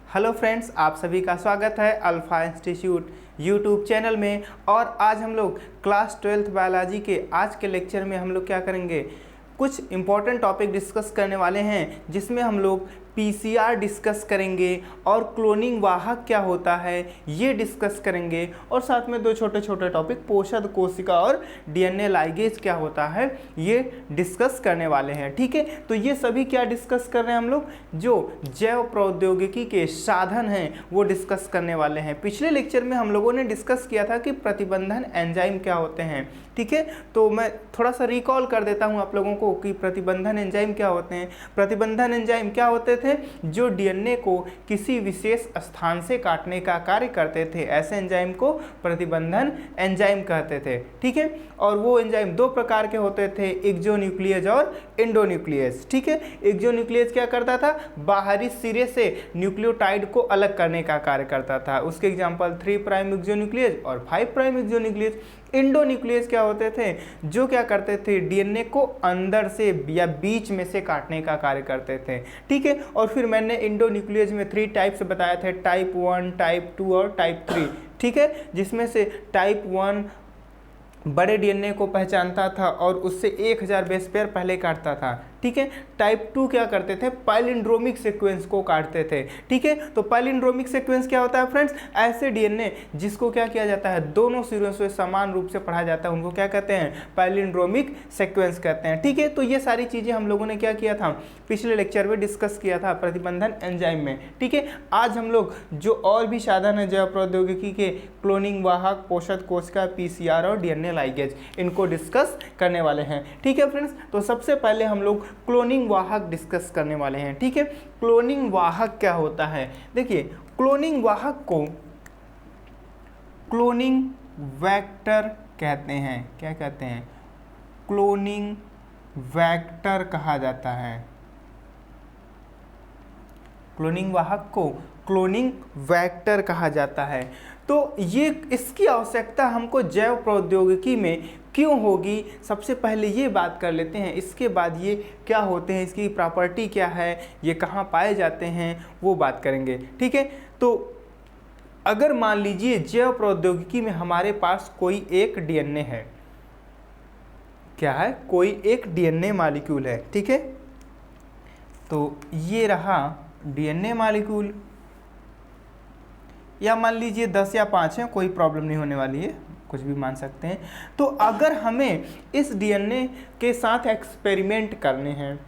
Hello friends, आप सभी का स्वागत है अल्फा इंस्टीट्यूट यूट्यूब चैनल में। और आज हम लोग क्लास 12th बायोलॉजी के आज के लेक्चर में हम लोग क्या करेंगे, कुछ इम्पॉर्टेंट टॉपिक डिस्कस करने वाले हैं, जिसमें हम लोग पीसीआर डिस्कस करेंगे और क्लोनिंग वाहक क्या होता है ये डिस्कस करेंगे, और साथ में दो छोटे छोटे टॉपिक पोषक कोशिका और डीएनए लाइगेज क्या होता है ये डिस्कस करने वाले हैं। ठीक है, तो ये सभी क्या डिस्कस कर रहे हैं हम लोग, जो जैव प्रौद्योगिकी के साधन हैं वो डिस्कस करने वाले हैं। पिछले लेक्चर में हम लोगों ने डिस्कस किया था कि प्रतिबंधन एंजाइम क्या होते हैं। ठीक है, तो मैं थोड़ा सा रिकॉल कर देता हूँ आप लोगों को कि प्रतिबंधन एंजाइम क्या होते हैं। प्रतिबंधन एंजाइम क्या होते थे, जो डीएनए को किसी विशेष स्थान से काटने का कार्य करते थे, ऐसे एंजाइम को प्रतिबंधन एंजाइम कहते थे। ठीक है, और वो एंजाइम दो प्रकार के होते थे, एक्सोन्यूक्लियस और एंडोन्यूक्लियस। ठीक है, एक्सोन्यूक्लियस क्या करता था, बाहरी सिरे से न्यूक्लियोटाइड को अलग करने का कार्य करता था। उसके एग्जांपल 3' एक्सोन्यूक्लियस और 5' एक्सोन्यूक्लियस। एंडोन्यूक्लियस क्या होते थे, जो क्या करते थे, डीएनए को अंदर से या बीच में से काटने का कार्य करते थे। ठीक है, और फिर मैंने एंडोन्यूक्लियस में 3 टाइप्स बताए थे, टाइप 1, टाइप 2 और टाइप 3। ठीक है, जिसमें से टाइप 1 बड़े डीएनए को पहचानता था और उससे 1000 बेस पेयर पहले काटता था। ठीक है, टाइप 2 क्या करते थे, पैलिंड्रोमिक सीक्वेंस को काटते थे। ठीक है, तो पैलिंड्रोमिक सीक्वेंस क्या होता है फ्रेंड्स, ऐसे डीएनए जिसको क्या किया जाता है, दोनों सिरों से समान रूप से पढ़ा जाता है, उनको क्या कहते हैं, पैलिंड्रोमिक सीक्वेंस कहते हैं। ठीक है, तो ये सारी चीज़ें हम लोगों ने क्या किया था, पिछले लेक्चर में डिस्कस किया था प्रतिबंधन एंजाइम में। ठीक है, आज हम लोग जो और भी साधन है जैव प्रौद्योगिकी के, क्लोनिंग वाहक, पोषक कोशिका, पीसीआर और डीएनए लाइगेज, इनको डिस्कस करने वाले हैं। ठीक है फ्रेंड्स, तो सबसे पहले हम लोग क्लोनिंग वाहक डिस्कस करने वाले हैं। ठीक है, क्लोनिंग वाहक क्या होता है, देखिए क्लोनिंग वाहक को क्लोनिंग वेक्टर कहते हैं। क्या कहते हैं, क्लोनिंग वेक्टर कहा जाता है। क्लोनिंग वाहक को क्लोनिंग वेक्टर कहा जाता है। तो ये इसकी आवश्यकता हमको जैव प्रौद्योगिकी में क्यों होगी, सबसे पहले ये बात कर लेते हैं, इसके बाद ये क्या होते हैं, इसकी प्रॉपर्टी क्या है, ये कहाँ पाए जाते हैं, वो बात करेंगे। ठीक है, तो अगर मान लीजिए जैव प्रौद्योगिकी में हमारे पास कोई एक डीएनए है, क्या है, कोई एक डीएनए मॉलिक्यूल है। ठीक है, तो ये रहा डीएनए मॉलिक्यूल, या मान लीजिए 10 या 5 है, कोई प्रॉब्लम नहीं होने वाली है, कुछ भी मान सकते हैं। तो अगर हमें इस डीएनए के साथ एक्सपेरिमेंट करने हैं,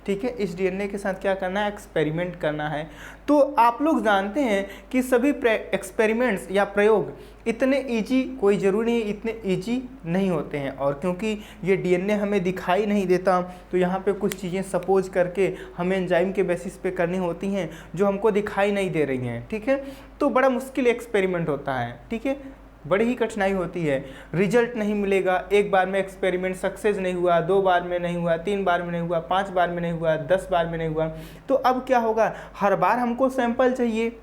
ठीक है, इस डीएनए के साथ क्या करना है, एक्सपेरिमेंट करना है, तो आप लोग जानते हैं कि सभी एक्सपेरिमेंट्स या प्रयोग इतने इजी, कोई ज़रूरी नहीं इतने इजी नहीं होते हैं। और क्योंकि ये डीएनए हमें दिखाई नहीं देता, तो यहाँ पे कुछ चीज़ें सपोज करके हमें एंजाइम के बेसिस पे करनी होती हैं जो हमको दिखाई नहीं दे रही हैं। ठीक है, तो बड़ा मुश्किल एक्सपेरिमेंट होता है। ठीक है, बड़ी ही कठिनाई होती है, रिजल्ट नहीं मिलेगा, एक बार में एक्सपेरिमेंट सक्सेस नहीं हुआ, 2 बार में नहीं हुआ, 3 बार में नहीं हुआ, 5 बार में नहीं हुआ, 10 बार में नहीं हुआ। तो अब क्या होगा, हर बार हमको सैंपल चाहिए।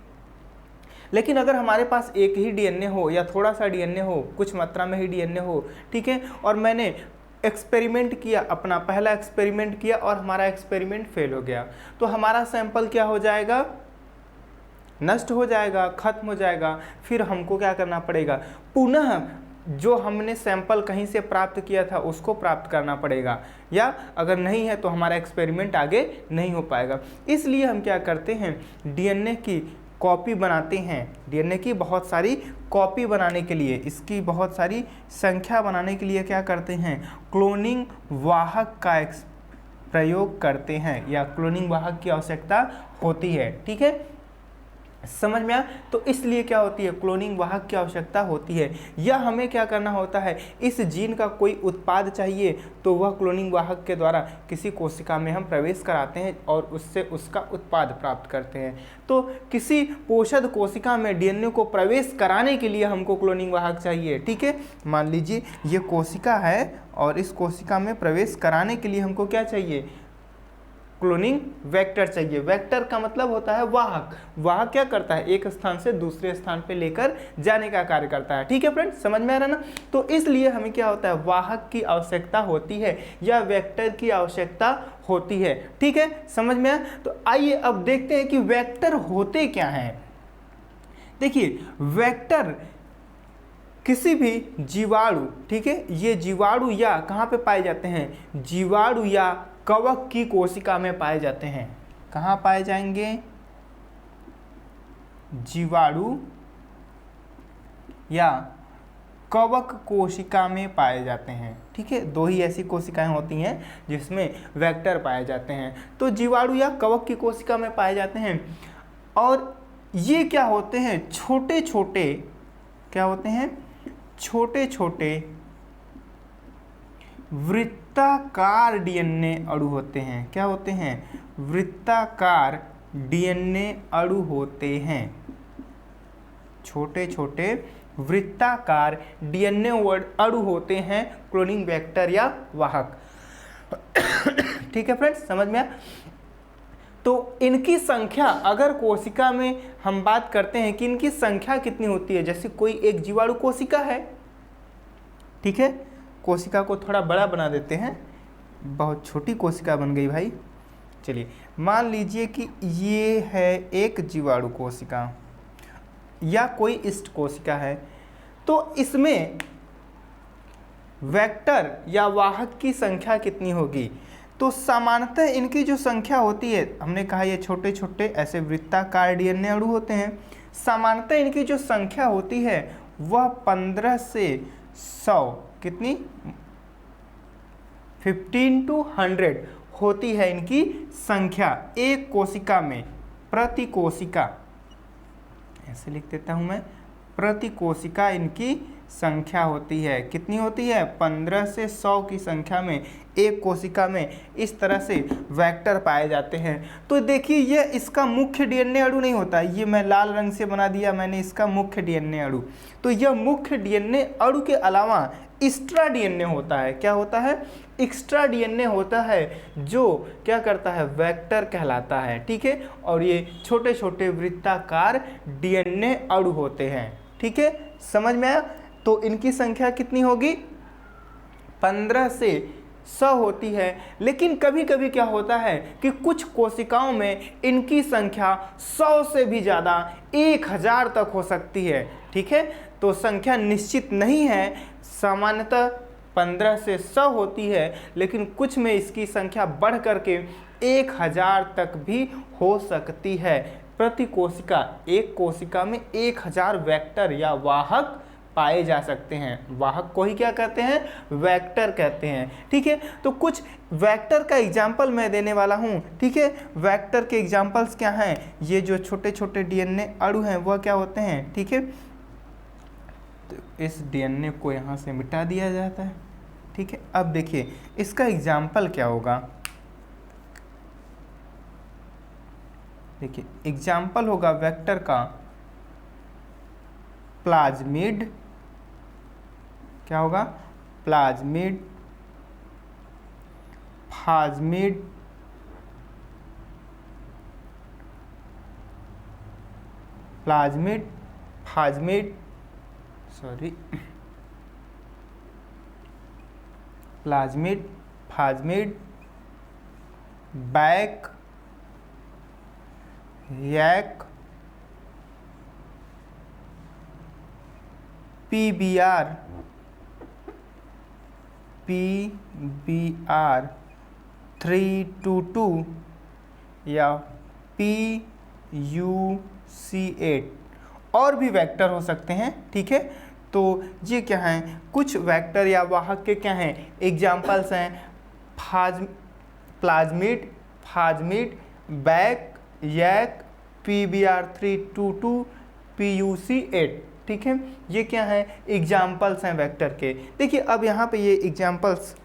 लेकिन अगर हमारे पास एक ही डीएनए हो या थोड़ा सा डीएनए हो, कुछ मात्रा में ही डीएनए हो, ठीक है, और मैंने एक्सपेरिमेंट किया, अपना पहला एक्सपेरिमेंट किया और हमारा एक्सपेरिमेंट फेल हो गया, तो हमारा सैंपल क्या हो जाएगा, नष्ट हो जाएगा, खत्म हो जाएगा। फिर हमको क्या करना पड़ेगा, पुनः जो हमने सैंपल कहीं से प्राप्त किया था उसको प्राप्त करना पड़ेगा, या अगर नहीं है तो हमारा एक्सपेरिमेंट आगे नहीं हो पाएगा। इसलिए हम क्या करते हैं, डीएनए की कॉपी बनाते हैं। डीएनए की बहुत सारी कॉपी बनाने के लिए, इसकी बहुत सारी संख्या बनाने के लिए क्या करते हैं, क्लोनिंग वाहक का प्रयोग करते हैं, या क्लोनिंग वाहक की आवश्यकता होती है। ठीक है, समझ में आया, तो इसलिए क्या होती है, क्लोनिंग वाहक की आवश्यकता होती है। या हमें क्या करना होता है, इस जीन का कोई उत्पाद चाहिए, तो वह क्लोनिंग वाहक के द्वारा किसी कोशिका में हम प्रवेश कराते हैं और उससे उसका उत्पाद प्राप्त करते हैं। तो किसी पोषक कोशिका में डीएनए को प्रवेश कराने के लिए हमको क्लोनिंग वाहक चाहिए। ठीक है, मान लीजिए ये कोशिका है और इस कोशिका में प्रवेश कराने के लिए हमको क्या चाहिए, क्लोनिंग वेक्टर चाहिए। वेक्टर का मतलब होता है वाहक। वाहक क्या करता है, एक स्थान से दूसरे स्थान पे लेकर जाने का कार्य करता है। ठीक है फ्रेंड्स, समझ में आ रहा ना। तो इसलिए हमें क्या होता है, वाहक की आवश्यकता होती है या वेक्टर की आवश्यकता होती है। ठीक है, समझ में आया। तो आइए अब देखते हैं कि वेक्टर होते क्या हैं। देखिए वेक्टर किसी भी जीवाणु, ठीक है, ये जीवाणु या कहाँ पे पाए जाते हैं, जीवाणु या कवक की कोशिका में पाए जाते हैं। कहाँ पाए जाएंगे, जीवाणु या कवक कोशिका में पाए जाते हैं। ठीक है, दो ही ऐसी कोशिकाएं होती हैं जिसमें वेक्टर पाए जाते हैं। तो जीवाणु या कवक की कोशिका में पाए जाते हैं। और ये क्या होते हैं, छोटे छोटे, क्या होते हैं, छोटे छोटे वृत्ताकार डीएनए अणु होते हैं। क्या होते हैं, वृत्ताकार डीएनए अणु होते हैं। छोटे छोटे वृत्ताकार डीएनए अणु होते हैं क्लोनिंग वेक्टर या वाहक। ठीक है फ्रेंड्स, समझ में आया। तो इनकी संख्या, अगर कोशिका में हम बात करते हैं कि इनकी संख्या कितनी होती है, जैसे कोई एक जीवाणु कोशिका है, ठीक है, कोशिका को थोड़ा बड़ा बना देते हैं, बहुत छोटी कोशिका बन गई भाई। चलिए मान लीजिए कि ये है एक जीवाणु कोशिका या कोई इष्ट कोशिका है। तो इसमें वेक्टर या वाहक की संख्या कितनी होगी, तो सामान्यतः इनकी जो संख्या होती है, हमने कहा ये छोटे छोटे ऐसे वृत्ताकार डीएनए अणु होते हैं, सामान्यतः इनकी जो संख्या होती है वह 15 से 100, कितनी, 15 to 100 होती है इनकी संख्या एक कोशिका में, प्रति कोशिका, ऐसे लिख देता हूं मैं, प्रति कोशिका इनकी संख्या होती है। कितनी होती है, 15 से 100 की संख्या में एक कोशिका में इस तरह से वेक्टर पाए जाते हैं। तो देखिए ये इसका मुख्य डीएनए अणु नहीं होता, ये मैं लाल रंग से बना दिया मैंने इसका मुख्य डीएनए अणु। तो यह मुख्य डीएनए अणु के अलावा एक्स्ट्रा डीएनए होता है। क्या होता है, एक्स्ट्रा डीएनए होता है जो क्या करता है, वेक्टर कहलाता है। ठीक है, और ये छोटे छोटे वृत्ताकार डीएनए अणु होते हैं। ठीक है, समझ में आया। तो इनकी संख्या कितनी होगी, 15 से 100 होती है। लेकिन कभी कभी क्या होता है कि कुछ कोशिकाओं में इनकी संख्या 100 से भी ज़्यादा 1000 तक हो सकती है। ठीक है, तो संख्या निश्चित नहीं है, सामान्यतः 15 से 100 होती है, लेकिन कुछ में इसकी संख्या बढ़ करके 1000 तक भी हो सकती है। प्रति कोशिका, एक कोशिका में 1000 वेक्टर या वाहक पाए जा सकते हैं। वाहक को ही क्या कहते हैं, वेक्टर कहते हैं। ठीक है, तो कुछ वेक्टर का एग्जाम्पल मैं देने वाला हूं। ठीक है, वेक्टर के एग्जाम्पल्स क्या हैं, ये जो छोटे छोटे डीएनए अणु हैं वह क्या होते हैं। ठीक है, तो इस डीएनए को यहाँ से मिटा दिया जाता है। ठीक है, अब देखिए इसका एग्जाम्पल क्या होगा। देखिए एग्जाम्पल होगा वेक्टर का प्लाज्मिड, क्या होगा, plasmid, phasmid, plasmid, phasmid, sorry, plasmid, phasmid, back, yak, PBR, PBR 322 या PUC8 और भी वेक्टर हो सकते हैं। ठीक है, तो ये क्या हैं, कुछ वेक्टर या वाहक के क्या हैं एग्जाम्पल्स हैं, plasmid, phasmid, back, यैक, PBR 322, PUC8। ठीक है, ये क्या है, एग्जाम्पल्स हैं वेक्टर के। देखिए अब यहाँ पे ये एग्जाम्पल्स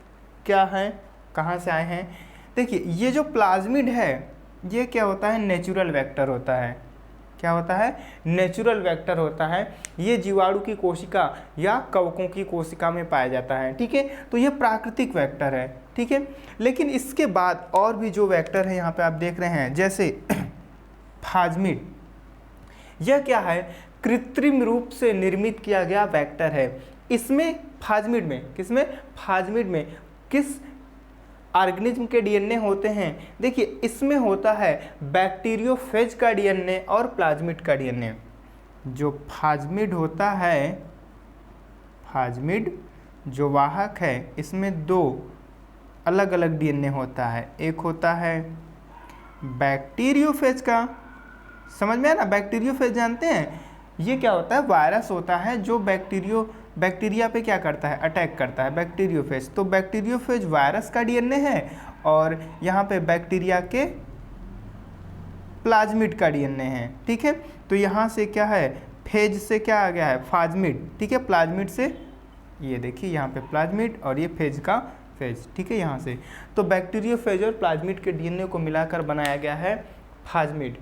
क्या हैं, कहाँ से आए हैं। देखिए ये जो प्लाज्मिड है ये क्या होता है, नेचुरल वेक्टर होता है। क्या होता है, नेचुरल वेक्टर होता है। ये जीवाणु की कोशिका या कवकों की कोशिका में पाया जाता है। ठीक है, तो ये प्राकृतिक वेक्टर है। ठीक है। लेकिन इसके बाद और भी जो वेक्टर है यहाँ पे आप देख रहे हैं, जैसे प्लाज्मिड, यह क्या है, कृत्रिम रूप से निर्मित किया गया वेक्टर है। इसमें प्लाज्मिड में, किसमें, प्लाज्मिड में किस ऑर्गेनिज्म के डीएनए होते हैं, देखिए इसमें होता है बैक्टीरियोफेज का डीएनए और प्लाज्मिड का डीएनए। जो प्लाज्मिड होता है, प्लाज्मिड जो वाहक है, इसमें दो अलग अलग डीएनए होता है। एक होता है बैक्टीरियोफेज का, समझ में है ना, बैक्टीरियोफेज जानते हैं, ये क्या होता है, वायरस होता है जो बैक्टीरिया पे क्या करता है, अटैक करता है, बैक्टीरियोफेज। तो बैक्टीरियोफेज वायरस का डीएनए है और यहाँ पे बैक्टीरिया के प्लाज्मिड का डीएनए है, ठीक है। तो यहाँ से क्या है, फेज से क्या आ गया है, प्लाज्मिड, ठीक है, प्लाज्मिड से, ये देखिए यहाँ पे प्लाज्मिड और ये फेज का फेज, ठीक है, यहाँ से। तो बैक्टीरियोफेज और प्लाज्मिड के डीएनए को मिलाकर बनाया गया है प्लाज्मिड।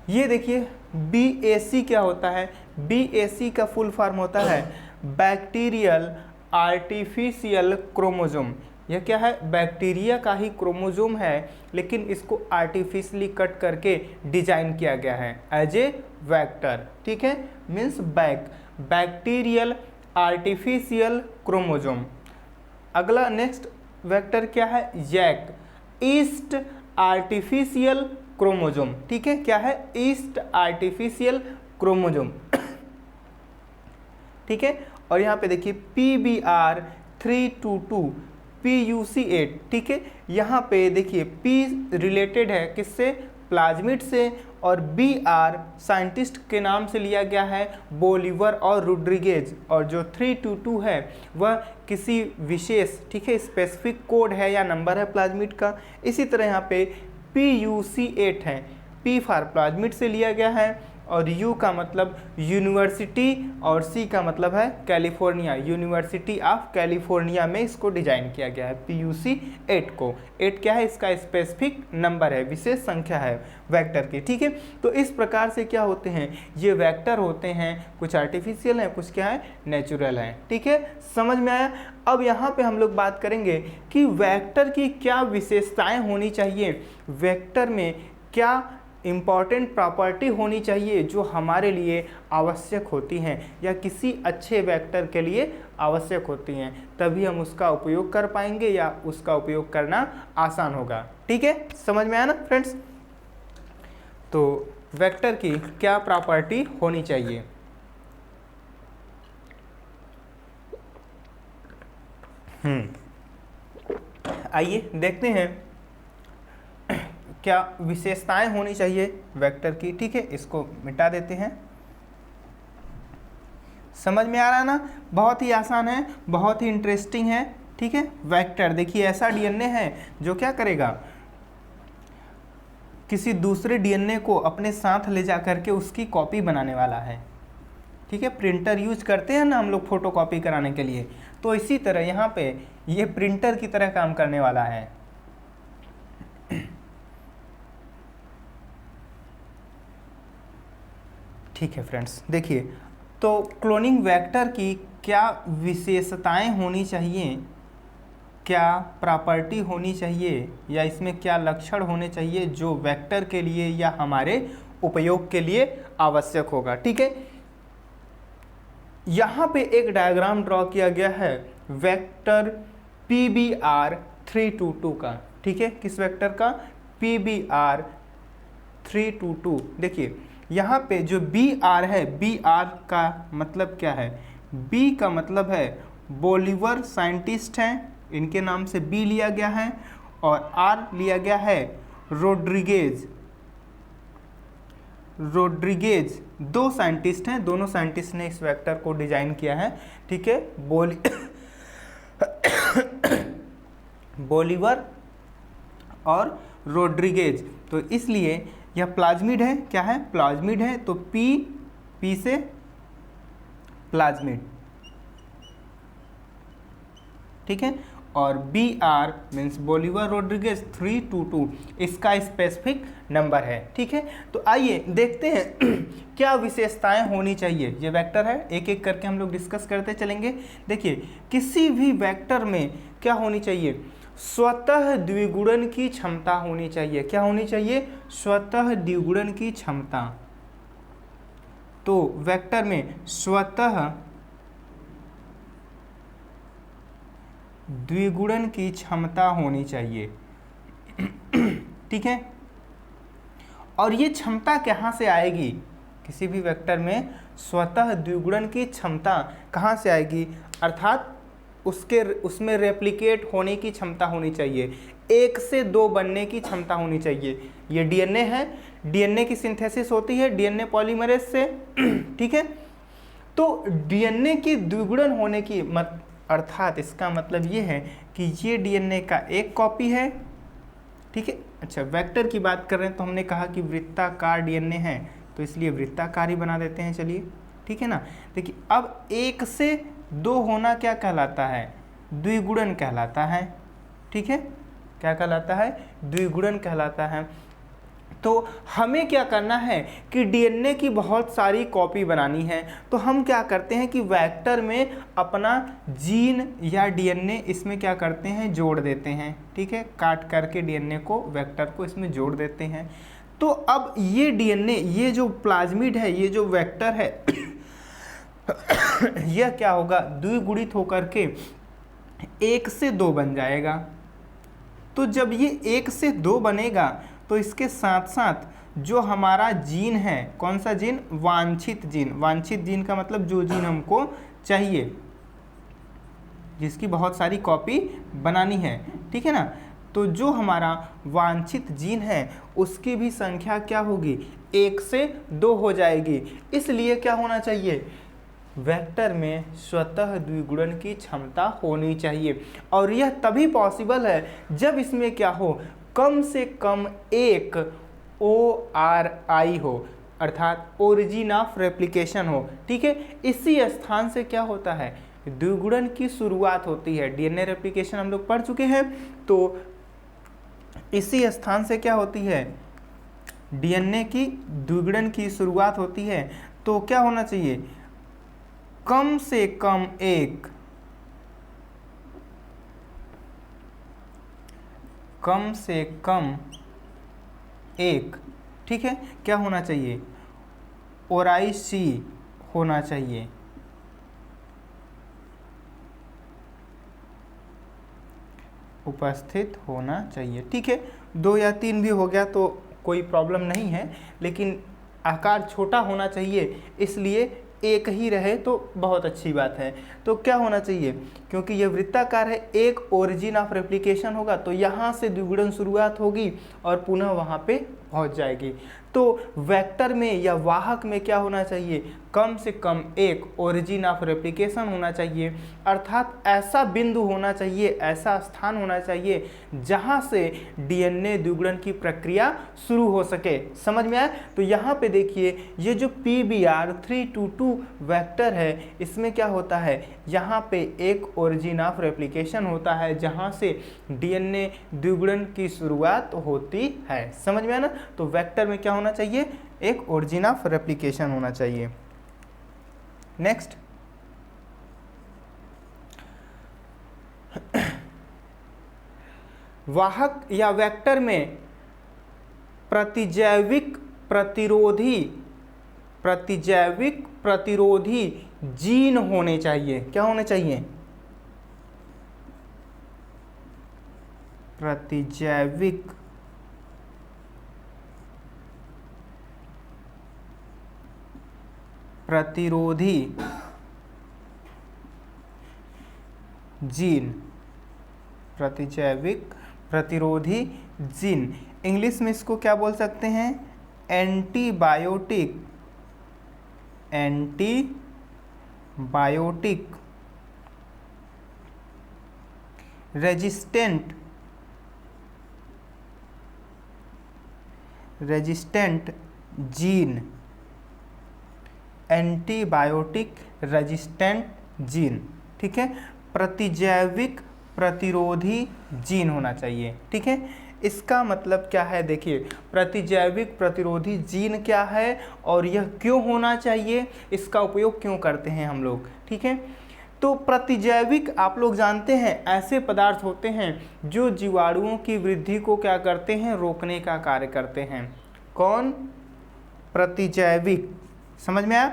ये देखिए BAC क्या होता है, BAC का फुल फॉर्म होता है बैक्टीरियल आर्टिफिशियल क्रोमोसोम। यह क्या है, बैक्टीरिया का ही क्रोमोसोम है, लेकिन इसको आर्टिफिशियली कट करके डिजाइन किया गया है एज ए वेक्टर, ठीक है, मीन्स बैक्टीरियल आर्टिफिशियल क्रोमोसोम। अगला नेक्स्ट वेक्टर क्या है, यैक, ईस्ट आर्टिफिशियल क्रोमोसोम, ठीक है, क्या है, ईस्ट आर्टिफिशियल क्रोमोसोम, ठीक है। और यहाँ पे देखिए PBR 322 PUC8, ठीक है। यहाँ पे देखिए P रिलेटेड है किससे, प्लाज्मिड से, और BR साइंटिस्ट के नाम से लिया गया है, बोलिवर और रोड्रिगेज, और जो 322 है वह किसी विशेष, ठीक है, स्पेसिफिक कोड है या नंबर है प्लाज्मिड का। इसी तरह यहाँ पे PUC8 है, P फॉर प्लाज्मिड से लिया गया है, और U का मतलब यूनिवर्सिटी और C का मतलब है कैलिफोर्निया, यूनिवर्सिटी ऑफ कैलिफोर्निया में इसको डिजाइन किया गया है PUC8 को। 8 क्या है, इसका स्पेसिफिक नंबर है, विशेष संख्या है वेक्टर की, ठीक है। तो इस प्रकार से क्या होते हैं, ये वेक्टर होते हैं, कुछ आर्टिफिशियल हैं, कुछ क्या है, नेचुरल हैं, ठीक है, समझ में आया। अब यहाँ पे हम लोग बात करेंगे कि वेक्टर की क्या विशेषताएं होनी चाहिए, वेक्टर में क्या इम्पॉर्टेंट प्रॉपर्टी होनी चाहिए जो हमारे लिए आवश्यक होती हैं या किसी अच्छे वेक्टर के लिए आवश्यक होती हैं, तभी हम उसका उपयोग कर पाएंगे या उसका उपयोग करना आसान होगा, ठीक है, समझ में आया ना फ्रेंड्स। तो वेक्टर की क्या प्रॉपर्टी होनी चाहिए, आइए देखते हैं क्या विशेषताएं होनी चाहिए वेक्टर की, ठीक है। इसको मिटा देते हैं, समझ में आ रहा है ना, बहुत ही आसान है, बहुत ही इंटरेस्टिंग है, ठीक है। वेक्टर देखिए ऐसा डीएनए है जो क्या करेगा, किसी दूसरे डीएनए को अपने साथ ले जा करके उसकी कॉपी बनाने वाला है, ठीक है। प्रिंटर यूज करते हैं ना हम लोग फोटोकॉपी कराने के लिए, तो इसी तरह यहाँ पे ये प्रिंटर की तरह काम करने वाला है। ठीक है फ्रेंड्स, देखिए तो क्लोनिंग वेक्टर की क्या विशेषताएं होनी चाहिए, क्या प्रॉपर्टी होनी चाहिए, या इसमें क्या लक्षण होने चाहिए जो वेक्टर के लिए या हमारे उपयोग के लिए आवश्यक होगा, ठीक है। यहाँ पे एक डायग्राम ड्रॉ किया गया है वेक्टर PBR 322 का, ठीक है, किस वेक्टर का, PBR 322। देखिए यहाँ पे जो BR है, BR का मतलब क्या है, B का मतलब है बोलिवर साइंटिस्ट हैं, इनके नाम से B लिया गया है, और R लिया गया है रोड्रिगेज। दो साइंटिस्ट हैं, दोनों साइंटिस्ट ने इस वेक्टर को डिजाइन किया है, ठीक है, बोलिवर और रोड्रिगेज। तो इसलिए यह प्लाज्मिड है, क्या है, प्लाज्मिड है, तो P से प्लाज्मिड, ठीक है, और BR मीन्स बोलिवर रोड्रिगेज 322 इसका स्पेसिफिक नंबर है, ठीक है। तो आइए देखते हैं क्या विशेषताएं होनी चाहिए, ये वेक्टर है, एक एक करके हम लोग डिस्कस करते चलेंगे। देखिए किसी भी वेक्टर में क्या होनी चाहिए, स्वतः द्विगुणन की क्षमता होनी चाहिए। क्या होनी चाहिए, स्वतः द्विगुणन की क्षमता। तो वेक्टर में स्वतः द्विगुणन की क्षमता होनी चाहिए। ठीक है, और ये क्षमता कहाँ से आएगी, किसी भी वेक्टर में स्वतः द्विगुणन की क्षमता कहाँ से आएगी, अर्थात उसमें रेप्लिकेट होने की क्षमता होनी चाहिए, 1 से 2 बनने की क्षमता होनी चाहिए। ये डीएनए है, डीएनए की सिंथेसिस होती है डीएनए पॉलीमरेज से। ठीक है, तो डीएनए की द्विगुणन होने की अर्थात इसका मतलब ये है कि ये डीएनए का एक कॉपी है। ठीक है, अच्छा वेक्टर की बात कर रहे हैं तो हमने कहा कि वृत्ताकार डीएनए है, तो इसलिए वृत्ताकार ही बना देते हैं। चलिए ठीक है ना, देखिए अब 1 से 2 होना क्या कहलाता है, द्विगुणन कहलाता है। ठीक है, क्या कहलाता है, द्विगुणन कहलाता है। तो हमें क्या करना है कि डीएनए की बहुत सारी कॉपी बनानी है, तो हम क्या करते हैं कि वेक्टर में अपना जीन या डीएनए इसमें क्या करते हैं, जोड़ देते हैं। ठीक है, काट करके डीएनए को, वेक्टर को इसमें जोड़ देते हैं। तो अब ये डीएनए, ये जो प्लाज्मिड है, ये जो वेक्टर है यह क्या होगा, द्विगुणित होकर के 1 से 2 बन जाएगा। तो जब ये 1 से 2 बनेगा तो इसके साथ साथ जो हमारा जीन है, कौन सा जीन, वांछित जीन। वांछित जीन का मतलब जो जीन हमको चाहिए, जिसकी बहुत सारी कॉपी बनानी है। ठीक है ना, तो जो हमारा वांछित जीन है उसकी भी संख्या क्या होगी, 1 से 2 हो जाएगी। इसलिए क्या होना चाहिए, वेक्टर में स्वतः द्विगुणन की क्षमता होनी चाहिए। और यह तभी पॉसिबल है जब इसमें क्या हो, कम से कम एक ORI हो, अर्थात ओरिजिन ऑफ रेप्लिकेशन हो। ठीक है, इसी स्थान से क्या होता है, द्विगुणन की शुरुआत होती है। डीएनए रेप्लिकेशन हम लोग पढ़ चुके हैं, तो इसी स्थान से क्या होती है, डीएनए की द्विगुणन की शुरुआत होती है। तो क्या होना चाहिए, कम से कम एक, कम से कम एक, ठीक है, क्या होना चाहिए, ORIC होना चाहिए। उपस्थित होना चाहिए। ठीक है, 2 या 3 भी हो गया तो कोई प्रॉब्लम नहीं है, लेकिन आकार छोटा होना चाहिए, इसलिए एक ही रहे तो बहुत अच्छी बात है। तो क्या होना चाहिए, क्योंकि यह वृत्ताकार है, एक ओरिजिन ऑफ रेप्लिकेशन होगा, तो यहाँ से द्विगुणन शुरुआत होगी और पुनः वहाँ पे पहुँच जाएगी। तो वेक्टर में या वाहक में क्या होना चाहिए, कम से कम एक ओरिजिन ऑफ रेप्लिकेशन होना चाहिए, अर्थात ऐसा बिंदु होना चाहिए, ऐसा स्थान होना चाहिए जहाँ से डीएनए द्विगुणन की प्रक्रिया शुरू हो सके। समझ में आया? तो यहाँ पे देखिए, ये जो PBr322 वेक्टर है, इसमें क्या होता है, यहाँ पे एक ओरिजिन ऑफ रेप्लिकेशन होता है जहाँ से डीएनए द्विगुणन की शुरुआत होती है। समझ में आया ना? तो वेक्टर में क्या होना चाहिए, एक ओरिजिन ऑफ रेप्लिकेशन होना चाहिए। नेक्स्ट, वाहक या वेक्टर में प्रतिजैविक प्रतिरोधी जीन होने चाहिए। क्या होने चाहिए, प्रतिजैविक प्रतिरोधी जीन, प्रतिजैविक प्रतिरोधी जीन। इंग्लिश में इसको क्या बोल सकते हैं, antibiotic resistant gene, antibiotic resistant gene. ठीक है, प्रतिजैविक प्रतिरोधी जीन होना चाहिए। ठीक है, इसका मतलब क्या है, देखिए प्रतिजैविक प्रतिरोधी जीन क्या है और यह क्यों होना चाहिए, इसका उपयोग क्यों करते हैं हम लोग। ठीक है, तो प्रतिजैविक आप लोग जानते हैं ऐसे पदार्थ होते हैं जो जीवाणुओं की वृद्धि को क्या करते हैं, रोकने का कार्य करते हैं। कौन? प्रतिजैविक। समझ में आया?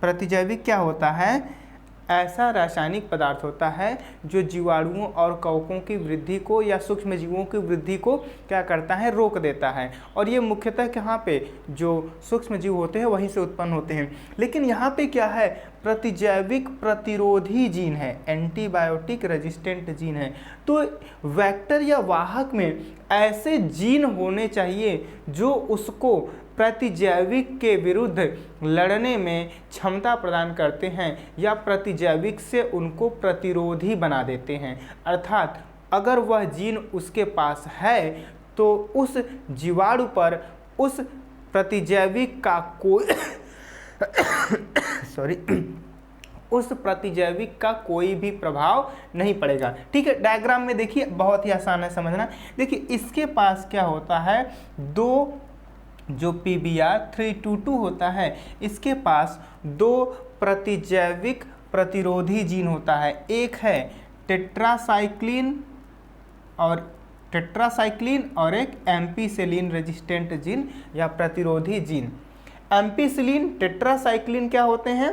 प्रतिजैविक क्या होता है? ऐसा रासायनिक पदार्थ होता है जो जीवाणुओं और कवकों की वृद्धि को या सूक्ष्म जीवों की वृद्धि को क्या करता है, रोक देता है। और ये मुख्यतः कहाँ पे, जो सूक्ष्म जीव होते हैं वहीं से उत्पन्न होते हैं। लेकिन यहाँ पे क्या है, प्रतिजैविक प्रतिरोधी जीन है, एंटीबायोटिक रेजिस्टेंट जीन है। तो वेक्टर या वाहक में ऐसे जीन होने चाहिए जो उसको प्रतिजैविक के विरुद्ध लड़ने में क्षमता प्रदान करते हैं या प्रतिजैविक से उनको प्रतिरोधी बना देते हैं। अर्थात अगर वह जीन उसके पास है तो उस जीवाणु पर उस प्रतिजैविक का कोई उस प्रतिजैविक का कोई भी प्रभाव नहीं पड़ेगा। ठीक है, डायग्राम में देखिए, बहुत ही आसान है समझना। देखिए इसके पास क्या होता है, दो जो PBr 322 होता है, इसके पास दो प्रतिजैविक प्रतिरोधी जीन होता है। एक है टेट्रासाइक्लिन और एक एम्पीसिलिन रेजिस्टेंट जीन या प्रतिरोधी जीन। एम्पीसिलिन, टेट्रासाइक्लिन क्या होते हैं,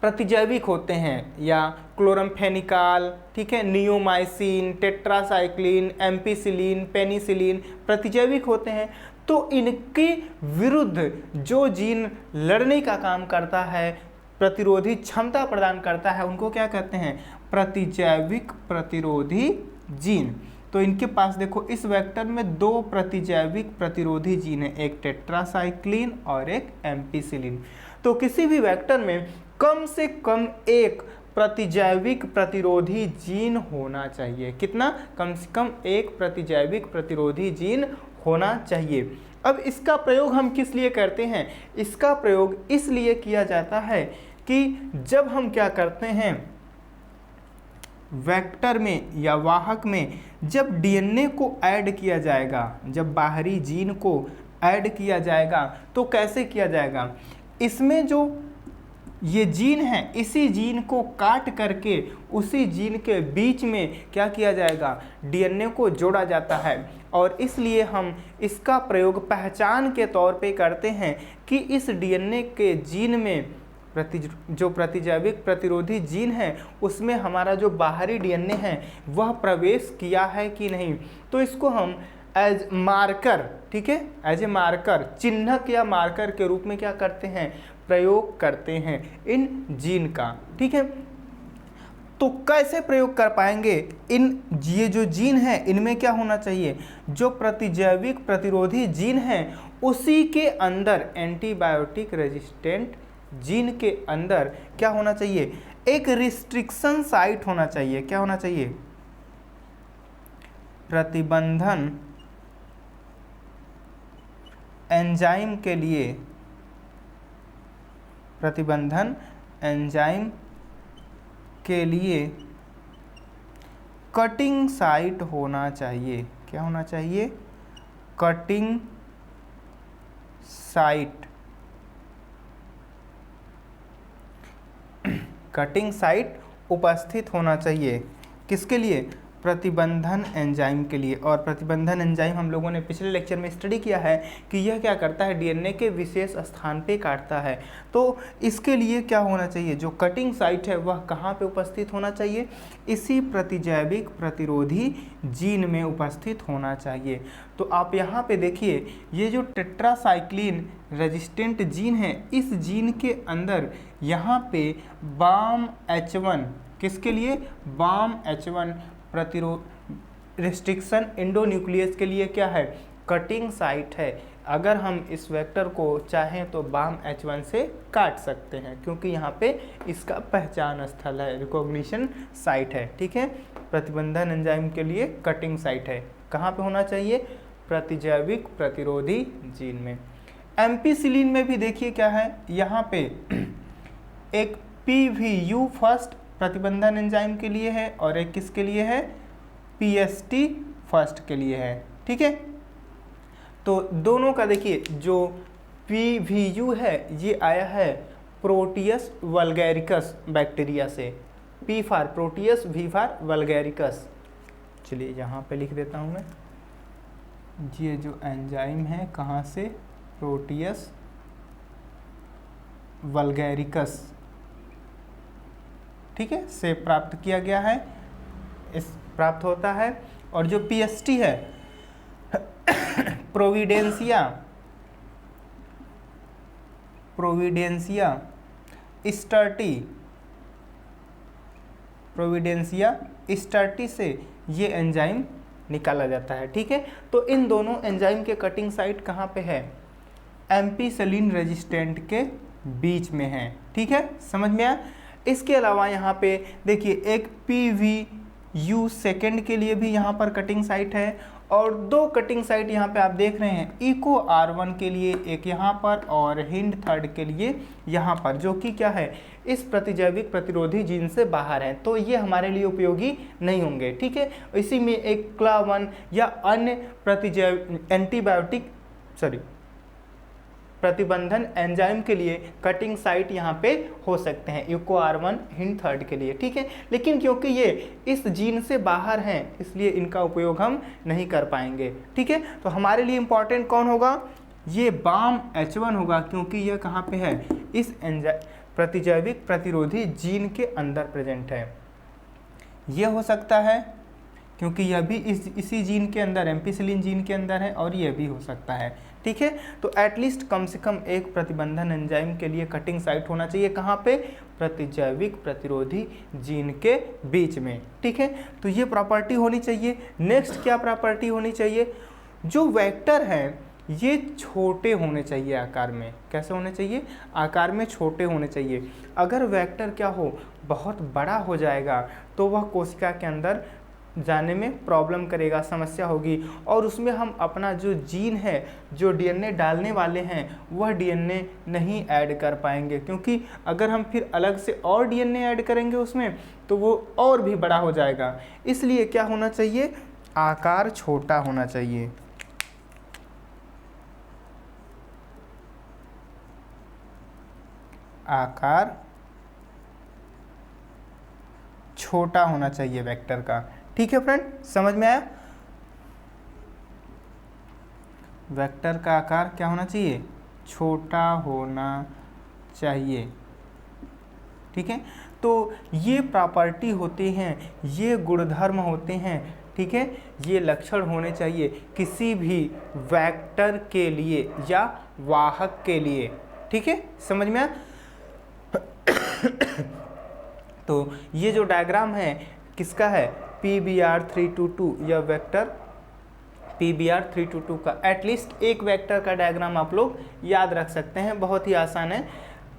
प्रतिजैविक होते हैं, या क्लोरमफेनिकाल, ठीक है, नियोमाइसिन, टेट्रासाइक्लिन, एम्पीसिलिन, पेनिसिलिन प्रतिजैविक होते हैं। तो इनके विरुद्ध जो जीन लड़ने का काम करता है, प्रतिरोधी क्षमता प्रदान करता है, उनको क्या कहते हैं, प्रतिजैविक प्रतिरोधी जीन। तो इनके पास देखो इस वेक्टर में दो प्रतिजैविक प्रतिरोधी जीन है, एक टेट्रासाइक्लिन और एक एम्पीसिलिन। तो किसी भी वेक्टर में कम से कम एक प्रतिजैविक प्रतिरोधी जीन होना चाहिए। कितना? कम से कम एक प्रतिजैविक प्रतिरोधी जीन होना चाहिए। अब इसका प्रयोग हम किस लिए करते हैं? इसका प्रयोग इसलिए किया जाता है कि जब हम क्या करते हैं, वेक्टर में या वाहक में जब DNA को ऐड किया जाएगा, जब बाहरी जीन को ऐड किया जाएगा, तो कैसे किया जाएगा, इसमें जो ये जीन है इसी जीन को काट करके उसी जीन के बीच में क्या किया जाएगा, DNA को जोड़ा जाता है। और इसलिए हम इसका प्रयोग पहचान के तौर पे करते हैं कि इस DNA के जीन में जो प्रतिजैविक प्रतिरोधी जीन है उसमें हमारा जो बाहरी DNA है वह प्रवेश किया है कि नहीं। तो इसको हम एज मार्कर, ठीक है, एज ए मार्कर, चिन्हक या मार्कर के रूप में क्या करते हैं, प्रयोग करते हैं इन जीन का। ठीक है, तो कैसे प्रयोग कर पाएंगे, ये जो जीन है इनमें क्या होना चाहिए, जो प्रतिजैविक प्रतिरोधी जीन है उसी के अंदर एंटीबायोटिक रेजिस्टेंट जीन के अंदर क्या होना चाहिए, एक रिस्ट्रिक्शन साइट होना चाहिए। क्या होना चाहिए, प्रतिबंधन एंजाइम के लिए, प्रतिबंधन एंजाइम के लिए कटिंग साइट होना चाहिए। क्या होना चाहिए, कटिंग साइट। कटिंग साइट उपस्थित होना चाहिए, किसके लिए, प्रतिबंधन एंजाइम के लिए। और प्रतिबंधन एंजाइम हम लोगों ने पिछले लेक्चर में स्टडी किया है कि यह क्या करता है, DNA के विशेष स्थान पे काटता है। तो इसके लिए क्या होना चाहिए, जो कटिंग साइट है वह कहाँ पे उपस्थित होना चाहिए, इसी प्रतिजैविक प्रतिरोधी जीन में उपस्थित होना चाहिए। तो आप यहाँ पे देखिए, ये जो टेट्रासाइक्लिन रेजिस्टेंट जीन है, इस जीन के अंदर यहाँ पे BAM-H1, किसके लिए, BAM-H1 प्रतिरोध रिस्ट्रिक्शन एंडोन्यूक्लियस के लिए क्या है, कटिंग साइट है। अगर हम इस वेक्टर को चाहें तो BAM-H1 से काट सकते हैं, क्योंकि यहाँ पे इसका पहचान स्थल है, रिकॉग्निशन साइट है। ठीक है, प्रतिबंधन एंजाइम के लिए कटिंग साइट है, कहाँ पे होना चाहिए, प्रतिजैविक प्रतिरोधी जीन में। एम्पीसिलिन में भी देखिए क्या है, यहाँ पे एक PVU फर्स्ट प्रतिबंधन एंजाइम के लिए है और एक किसके लिए है, PST फर्स्ट के लिए है। ठीक है, तो दोनों का देखिए, जो PVU है ये आया है प्रोटियस वल्गैरिकस बैक्टीरिया से। P for Proteus, V for vulgaricus. चलिए यहाँ पे लिख देता हूँ मैं, ये जो एंजाइम है कहाँ से, प्रोटियस वल्गैरिकस, ठीक है, से प्राप्त किया गया है, इस प्राप्त होता है। और जो PST है प्रोविडेंसिया स्टर्टी से ये एंजाइम निकाला जाता है, ठीक है। तो इन दोनों एंजाइम के कटिंग साइट कहाँ पे है, एम्पिसिलिन रेजिस्टेंट के बीच में है, ठीक है, समझ में आया। इसके अलावा यहाँ पे देखिए एक PVU सेकेंड के लिए भी यहाँ पर कटिंग साइट है, और दो कटिंग साइट यहाँ पे आप देख रहे हैं, इको R1 के लिए एक यहाँ पर और हिंड थर्ड के लिए यहाँ पर, जो कि क्या है, इस प्रतिजैविक प्रतिरोधी जीन से बाहर है, तो ये हमारे लिए उपयोगी नहीं होंगे, ठीक है। इसी में एक CLA1 या अन्य प्रतिबंधन एंजाइम के लिए कटिंग साइट यहाँ पे हो सकते हैं, इको R1 हिंड थर्ड के लिए, ठीक है। लेकिन क्योंकि ये इस जीन से बाहर हैं, इसलिए इनका उपयोग हम नहीं कर पाएंगे, ठीक है। तो हमारे लिए इंपॉर्टेंट कौन होगा, ये BAM-H1 होगा, क्योंकि यह कहाँ पे है, इस प्रतिजैविक प्रतिरोधी जीन के अंदर प्रेजेंट है। ये हो सकता है क्योंकि यह भी इसी जीन के अंदर, एम्पिसिलिन जीन के अंदर है, और यह भी हो सकता है, ठीक है। तो एटलीस्ट कम से कम एक प्रतिबंधन एंजाइम के लिए कटिंग साइट होना चाहिए, कहाँ पे, प्रतिजैविक प्रतिरोधी जीन के बीच में, ठीक है। तो ये प्रॉपर्टी होनी चाहिए। नेक्स्ट क्या प्रॉपर्टी होनी चाहिए, जो वेक्टर हैं ये छोटे होने चाहिए आकार में। कैसे होने चाहिए, आकार में छोटे होने चाहिए। अगर वेक्टर क्या हो, बहुत बड़ा हो जाएगा तो वह कोशिका के अंदर जाने में प्रॉब्लम करेगा, समस्या होगी, और उसमें हम अपना जो जीन है, जो DNA डालने वाले हैं, वह DNA नहीं ऐड कर पाएंगे, क्योंकि अगर हम फिर अलग से और DNA ऐड करेंगे उसमें तो वो और भी बड़ा हो जाएगा। इसलिए क्या होना चाहिए, आकार छोटा होना चाहिए। आकार छोटा होना चाहिए वेक्टर का, ठीक है फ्रेंड, समझ में आया। वेक्टर का आकार क्या होना चाहिए, छोटा होना चाहिए, ठीक है। तो ये प्रॉपर्टी होती हैं, ये गुणधर्म होते हैं, ठीक है, ये लक्षण होने चाहिए किसी भी वेक्टर के लिए या वाहक के लिए, ठीक है, समझ में आया। तो ये जो डायग्राम है किसका है, PBr322, या वेक्टर PBr322 का। एटलीस्ट एक वेक्टर का डायग्राम आप लोग याद रख सकते हैं, बहुत ही आसान है।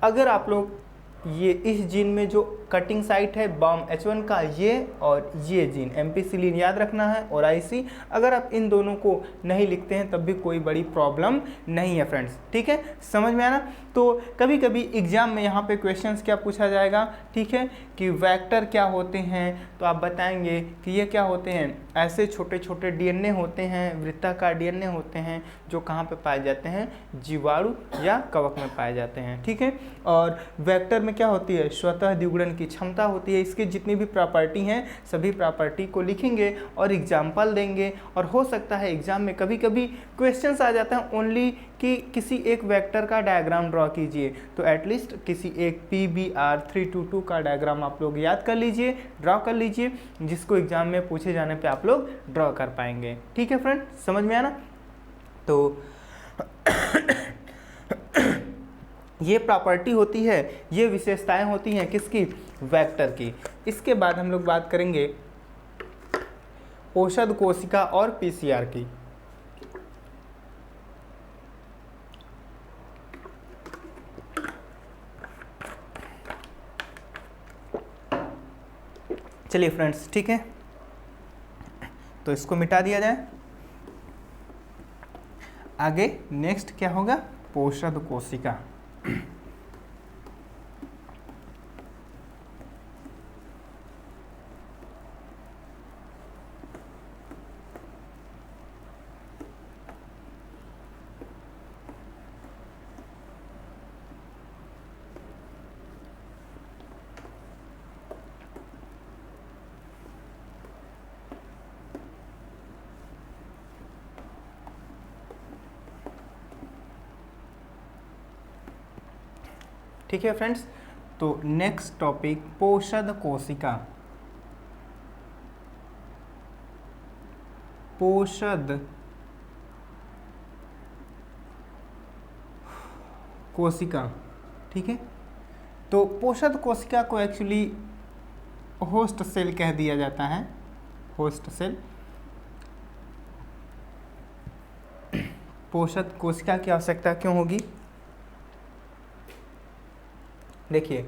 अगर आप लोग ये इस जीन में जो कटिंग साइट है BAM-H1 का, ये और ये जीन एम्पिसिलिन याद रखना है, और IC, अगर आप इन दोनों को नहीं लिखते हैं तब भी कोई बड़ी प्रॉब्लम नहीं है फ्रेंड्स, ठीक है, समझ में आना। तो कभी कभी एग्जाम में यहाँ पे क्वेश्चंस क्या पूछा जाएगा, ठीक है, कि वेक्टर क्या होते हैं, तो आप बताएंगे कि ये क्या होते हैं, ऐसे छोटे छोटे DNA होते हैं, वृत्ताकार DNA होते हैं, जो कहाँ पे पाए जाते हैं, जीवाणु या कवक में पाए जाते हैं, ठीक है। और वेक्टर में क्या होती है, स्वतः द्विगुणन की क्षमता होती है। इसकी जितनी भी प्रॉपर्टी हैं सभी प्रॉपर्टी को लिखेंगे और एग्जाम्पल देंगे, और हो सकता है एग्जाम में कभी कभी क्वेश्चंस आ जाता है ओनली कि किसी एक वेक्टर का डायग्राम ड्रॉ कीजिए, तो एटलीस्ट किसी एक PBr322 का डायग्राम आप लोग याद कर लीजिए, ड्रॉ कर लीजिए, जिसको एग्जाम में पूछे जाने पे आप लोग ड्रॉ कर पाएंगे, ठीक है फ्रेंड, समझ में आना। तो ये प्रॉपर्टी होती है, ये विशेषताएं होती हैं किसकी, वेक्टर की। इसके बाद हम लोग बात करेंगे औषध कोशिका और PCR की। चलिए फ्रेंड्स, ठीक है, तो इसको मिटा दिया जाए। आगे नेक्स्ट क्या होगा, औषध कोशिका। ठीक है फ्रेंड्स। तो नेक्स्ट टॉपिक पोषद कोशिका। पोषद कोशिका, ठीक है। तो पोषद कोशिका को एक्चुअली होस्ट सेल कह दिया जाता है, होस्ट सेल। पोषद कोशिका की आवश्यकता क्यों होगी? देखिए,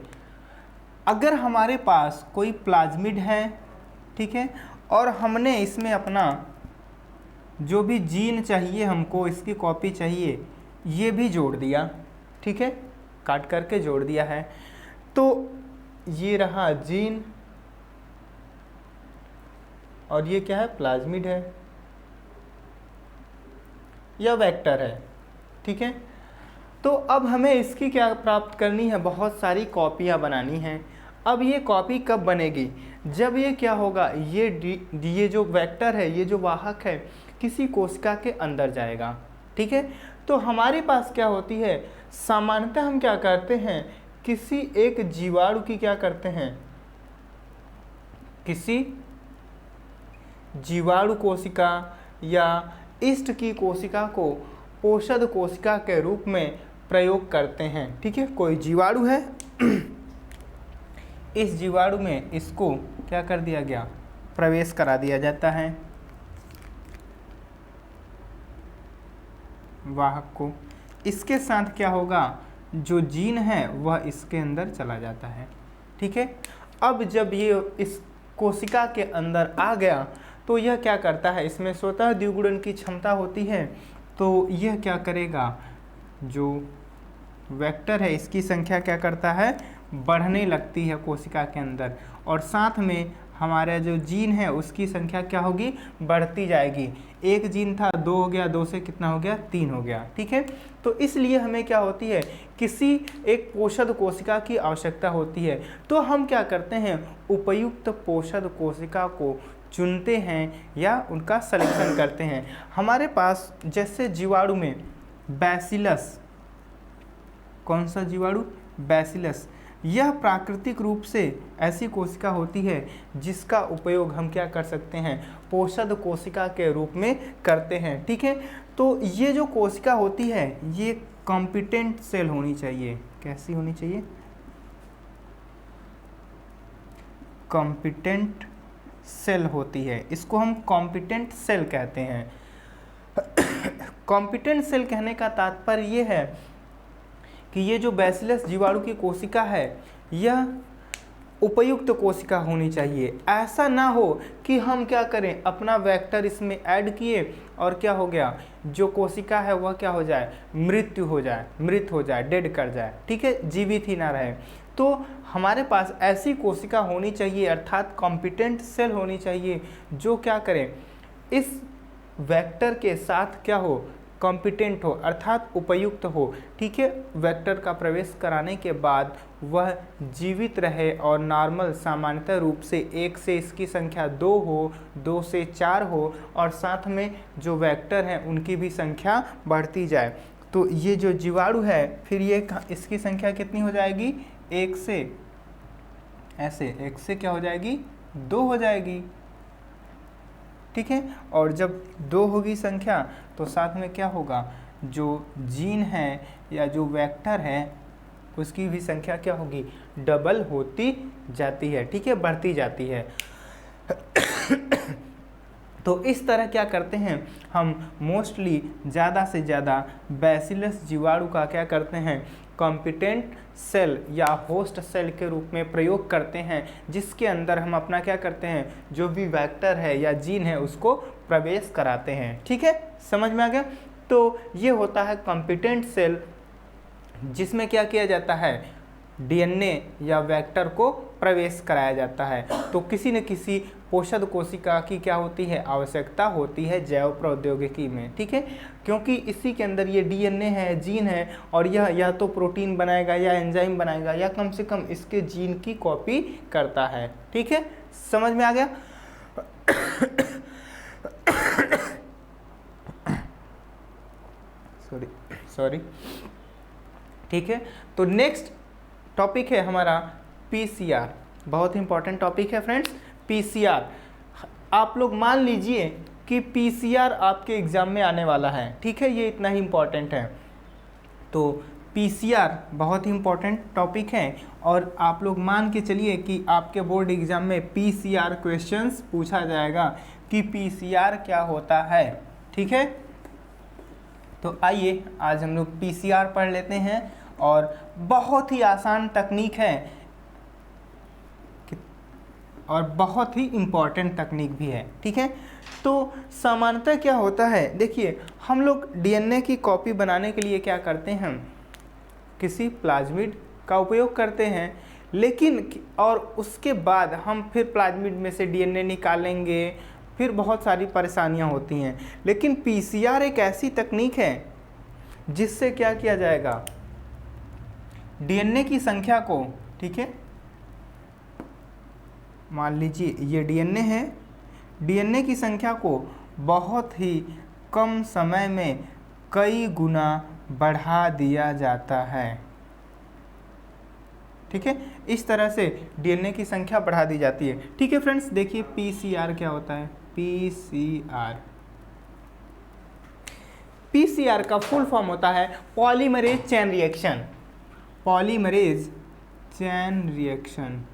अगर हमारे पास कोई प्लाज्मिड है, ठीक है, और हमने इसमें अपना जो भी जीन चाहिए, हमको इसकी कॉपी चाहिए, ये भी जोड़ दिया, ठीक है, काट करके जोड़ दिया है, तो ये रहा जीन और ये क्या है? प्लाज्मिड है या वेक्टर है, ठीक है। तो अब हमें इसकी क्या प्राप्त करनी है? बहुत सारी कॉपियां बनानी हैं। अब ये कॉपी कब बनेगी? जब ये क्या होगा, ये जो वेक्टर है, ये जो वाहक है, किसी कोशिका के अंदर जाएगा, ठीक है। तो हमारे पास क्या होती है, सामान्यतः हम क्या करते हैं, किसी एक जीवाणु की क्या करते हैं, किसी जीवाणु कोशिका या ईस्ट की कोशिका को पोषद कोशिका के रूप में प्रयोग करते हैं, ठीक है। कोई जीवाणु है, इस जीवाणु में इसको क्या कर दिया गया, प्रवेश करा दिया जाता है, वाहक को। इसके साथ क्या होगा, जो जीन है वह इसके अंदर चला जाता है, ठीक है। अब जब ये इस कोशिका के अंदर आ गया तो यह क्या करता है, इसमें स्वतः द्विगुणन की क्षमता होती है, तो यह क्या करेगा, जो वेक्टर है इसकी संख्या क्या करता है, बढ़ने लगती है कोशिका के अंदर, और साथ में हमारा जो जीन है उसकी संख्या क्या होगी, बढ़ती जाएगी। एक जीन था, 2 हो गया, 2 से कितना हो गया, 3 हो गया, ठीक है। तो इसलिए हमें क्या होती है, किसी एक पोषद कोशिका की आवश्यकता होती है। तो हम क्या करते हैं, उपयुक्त पोषद कोशिका को चुनते हैं या उनका सिलेक्शन करते हैं। हमारे पास जैसे जीवाणु में बैसिलस, कौन सा जीवाणु, बैसिलस, यह प्राकृतिक रूप से ऐसी कोशिका होती है जिसका उपयोग हम क्या कर सकते हैं, पोषद कोशिका के रूप में करते हैं, ठीक है। तो ये जो कोशिका होती है ये कॉम्पिटेंट सेल होनी चाहिए। कैसी होनी चाहिए, कॉम्पिटेंट सेल होती है, इसको हम कॉम्पिटेंट सेल कहते हैं। कॉम्पिटेंट सेल कहने का तात्पर्य ये है कि ये जो बैसिलस जीवाणु की कोशिका है यह उपयुक्त कोशिका होनी चाहिए। ऐसा ना हो कि हम क्या करें, अपना वेक्टर इसमें ऐड किए और क्या हो गया, जो कोशिका है वह क्या हो जाए, मृत हो जाए, डेड कर जाए, ठीक है, जीवित ही ना रहे। तो हमारे पास ऐसी कोशिका होनी चाहिए, अर्थात कॉम्पिटेंट सेल होनी चाहिए, जो क्या करें, इस वेक्टर के साथ क्या हो, कॉम्पिटेंट हो, अर्थात उपयुक्त हो, ठीक है। वेक्टर का प्रवेश कराने के बाद वह जीवित रहे और नॉर्मल सामान्यतः रूप से 1 से इसकी संख्या 2 हो, 2 से 4 हो, और साथ में जो वेक्टर हैं उनकी भी संख्या बढ़ती जाए। तो ये जो जीवाणु है फिर ये इसकी संख्या कितनी हो जाएगी, 1 से ऐसे 1 से क्या हो जाएगी, 2 हो जाएगी, ठीक है। और जब 2 होगी संख्या तो साथ में क्या होगा, जो जीन है या जो वेक्टर है उसकी भी संख्या क्या होगी, डबल होती जाती है, ठीक है, बढ़ती जाती है। तो इस तरह क्या करते हैं हम, मोस्टली ज़्यादा से ज़्यादा बैसिलस जीवाणु का क्या करते हैं, कॉम्पिटेंट सेल या होस्ट सेल के रूप में प्रयोग करते हैं, जिसके अंदर हम अपना क्या करते हैं, जो भी वेक्टर है या जीन है उसको प्रवेश कराते हैं, ठीक है, समझ में आ गया। तो ये होता है कॉम्पिटेंट सेल, जिसमें क्या किया जाता है, डीएनए या वेक्टर को प्रवेश कराया जाता है। तो किसी न किसी पोषद कोशिका की क्या होती है, आवश्यकता होती है जैव प्रौद्योगिकी में, ठीक है, क्योंकि इसी के अंदर ये डीएनए है, जीन है, और यह या तो प्रोटीन बनाएगा या एंजाइम बनाएगा या कम से कम इसके जीन की कॉपी करता है, ठीक है, समझ में आ गया। सॉरी, ठीक है। तो नेक्स्ट टॉपिक है हमारा पीसीआर। बहुत इंपॉर्टेंट टॉपिक है फ्रेंड्स, पीसीआर। आप लोग मान लीजिए कि पीसीआर आपके एग्ज़ाम में आने वाला है, ठीक है, ये इतना ही इम्पॉर्टेंट है। तो पीसीआर बहुत ही इम्पॉर्टेंट टॉपिक है और आप लोग मान के चलिए कि आपके बोर्ड एग्ज़ाम में पीसीआर क्वेश्चंस पूछा जाएगा कि पीसीआर क्या होता है, ठीक है। तो आइए आज हम लोग पीसीआर पढ़ लेते हैं और बहुत ही आसान तकनीक है और बहुत ही इम्पॉर्टेंट तकनीक भी है, ठीक है। तो सामान्यतः क्या होता है, देखिए हम लोग डीएनए की कॉपी बनाने के लिए क्या करते हैं, किसी प्लाज्मिड का उपयोग करते हैं, लेकिन और उसके बाद हम फिर प्लाज्मिड में से डीएनए निकालेंगे, फिर बहुत सारी परेशानियां होती हैं। लेकिन पीसीआर एक ऐसी तकनीक है जिससे क्या किया जाएगा, डीएनए की संख्या को, ठीक है, मान लीजिए ये डीएनए है, डीएनए की संख्या को बहुत ही कम समय में कई गुना बढ़ा दिया जाता है, ठीक है। इस तरह से डीएनए की संख्या बढ़ा दी जाती है, ठीक है फ्रेंड्स। देखिए पीसीआर क्या होता है, पीसीआर का फुल फॉर्म होता है polymerase chain reaction, polymerase chain reaction,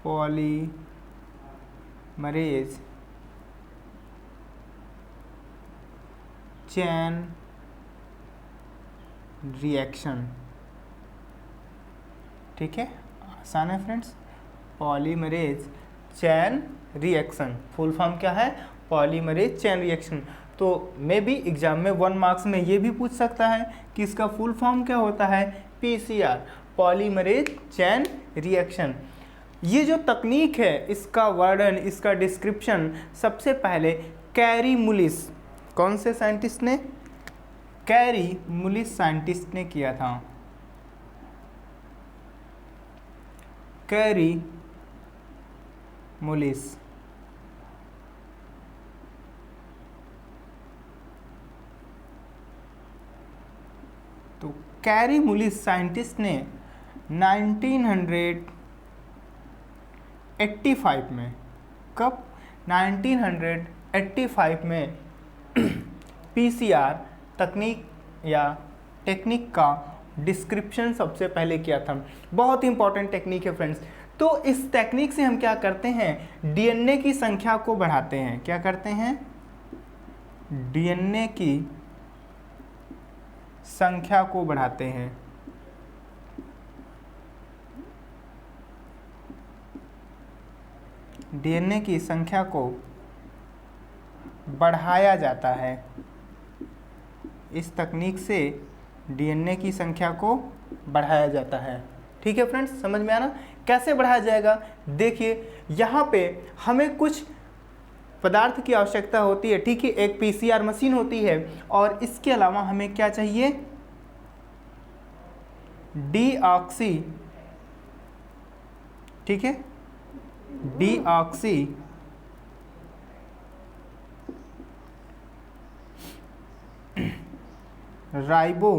polymerase chain reaction, ठीक है, आसान है friends. Polymerase chain reaction full form क्या है, पॉलीमरेज चेन रिएक्शन। तो मे बी एग्जाम में 1 मार्क्स में ये भी पूछ सकता है कि इसका फुल फॉर्म क्या होता है, पीसीआर, पॉलीमरेज चेन रिएक्शन। ये जो तकनीक है, इसका वर्णन, इसका डिस्क्रिप्शन सबसे पहले कैरी मुलिस, कौन से साइंटिस्ट ने, कैरी मुलिस साइंटिस्ट ने किया था, कैरी मुलिस। तो कैरी मुलिस साइंटिस्ट ने 1985 में, कब, 1985 में पीसीआर तकनीक या टेक्निक का डिस्क्रिप्शन सबसे पहले किया था। बहुत ही इंपॉर्टेंट टेक्निक है फ्रेंड्स। तो इस टेक्निक से हम क्या करते हैं, डीएनए की संख्या को बढ़ाते हैं। क्या करते हैं, डीएनए की संख्या को बढ़ाते हैं। डीएनए की संख्या को बढ़ाया जाता है। इस तकनीक से डीएनए की संख्या को बढ़ाया जाता है, ठीक है फ्रेंड्स। समझ में आना कैसे बढ़ाया जाएगा, देखिए यहाँ पे हमें कुछ पदार्थ की आवश्यकता होती है, ठीक है, एक पीसीआर मशीन होती है और इसके अलावा हमें क्या चाहिए, डीऑक्सी, ठीक है, डीऑक्सी राइबो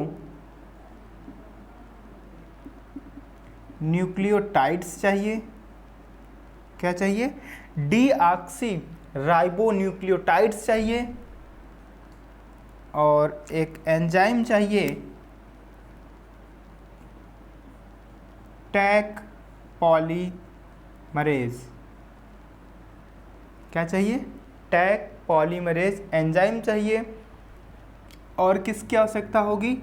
न्यूक्लियोटाइड्स चाहिए। क्या चाहिए, डीऑक्सी राइबो न्यूक्लियोटाइड्स चाहिए और एक एंजाइम चाहिए, टैक पॉलीमरेज। क्या चाहिए, टैक पॉलीमरेज एंजाइम चाहिए। और किसकी आवश्यकता होगी,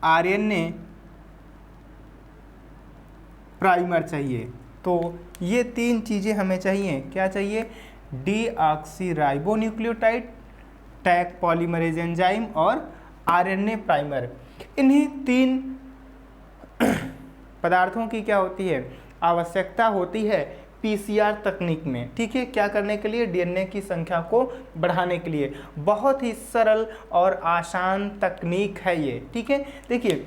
आरएनए प्राइमर चाहिए। तो ये 3 चीज़ें हमें चाहिए। क्या चाहिए, deoxyribo nucleotide, Taq polymerase enzyme और आरएनए प्राइमर। इन्हीं 3 पदार्थों की क्या होती है, आवश्यकता होती है पीसीआर तकनीक में, ठीक है। क्या करने के लिए, डीएनए की संख्या को बढ़ाने के लिए। बहुत ही सरल और आसान तकनीक है ये, ठीक है। देखिए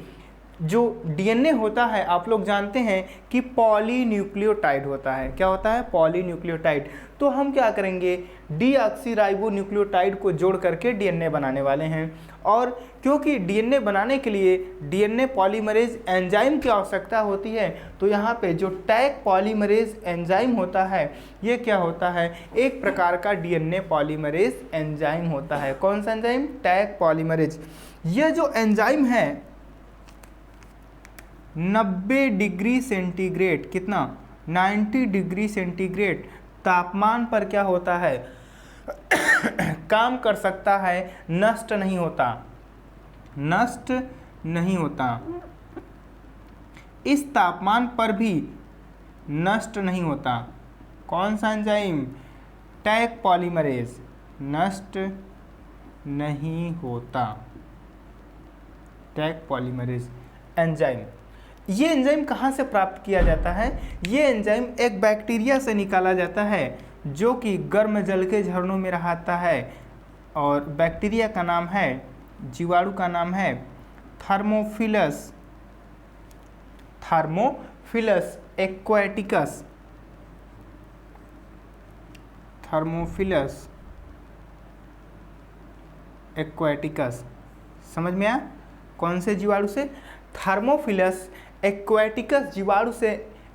जो डीएनए होता है आप लोग जानते हैं कि पॉलीन्यूक्लियोटाइड होता है। क्या होता है? पॉलीन्यूक्लियोटाइड। तो हम क्या करेंगे, डीऑक्सीराइबोन्यूक्लियोटाइड को जोड़ करके डीएनए बनाने वाले हैं। और क्योंकि डीएनए बनाने के लिए डीएनए पॉलीमरेज एंजाइम की आवश्यकता होती है, तो यहाँ पे जो टैग पॉलीमरेज एंजाइम होता है ये क्या होता है, एक प्रकार का डीएनए पॉलीमरेज एंजाइम होता है। कौन सा एंजाइम? Tag polymerase. यह जो एंजाइम है 90 डिग्री सेंटीग्रेड, कितना? 90 डिग्री सेंटीग्रेड तापमान पर क्या होता है काम कर सकता है, नष्ट नहीं होता, नष्ट नहीं होता। इस तापमान पर भी नष्ट नहीं होता। कौन सा एंजाइम? टैग पॉलीमरेज, नष्ट नहीं होता, टैग पॉलीमरेज एंजाइम। ये एंजाइम कहाँ से प्राप्त किया जाता है? ये एंजाइम एक बैक्टीरिया से निकाला जाता है जो कि गर्म जल के झरनों में रहता है, और बैक्टीरिया का नाम है, जीवाणु का नाम है thermophilus, thermophilus aquaticus, thermophilus aquaticus. समझ में आया? कौन से जीवाणु से? थर्मोफिलस एक्वाटिकस जीवाणु से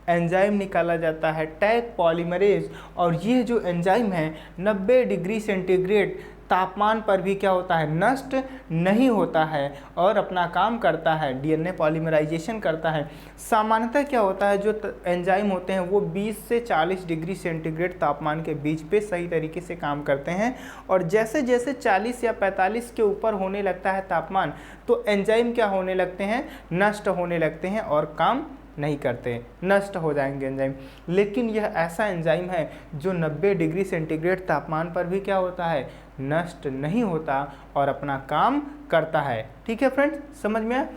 एंजाइम निकाला जाता है, टैग पॉलीमरेज। और ये जो एंजाइम है 90 डिग्री सेंटीग्रेड तापमान पर भी क्या होता है, नष्ट नहीं होता है और अपना काम करता है, डीएनए पॉलीमराइजेशन करता है। सामान्यतः क्या होता है, जो एंजाइम होते हैं वो 20 से 40 डिग्री सेंटीग्रेड तापमान के बीच पे सही तरीके से काम करते हैं, और जैसे जैसे 40 या 45 के ऊपर होने लगता है तापमान, तो एंजाइम क्या होने लगते हैं, नष्ट होने लगते हैं और काम नहीं करते, नष्ट हो जाएंगे एंजाइम। लेकिन यह ऐसा एंजाइम है जो 90 डिग्री सेंटीग्रेड तापमान पर भी क्या होता है, नष्ट नहीं होता और अपना काम करता है। ठीक है फ्रेंड्स, समझ में आया?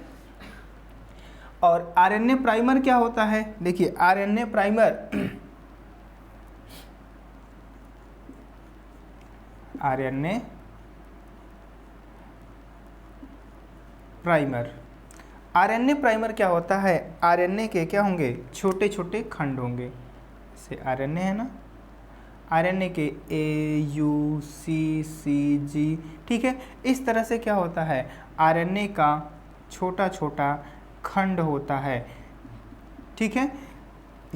और आरएनए प्राइमर क्या होता है? देखिए RNA primer, RNA primer, RNA primer क्या होता है, आरएनए के क्या होंगे, छोटे छोटे खंड होंगे। जैसे आरएनए है ना, आरएनए के ए यू सी सी जी, ठीक है, इस तरह से क्या होता है, आरएनए का छोटा छोटा खंड होता है। ठीक है,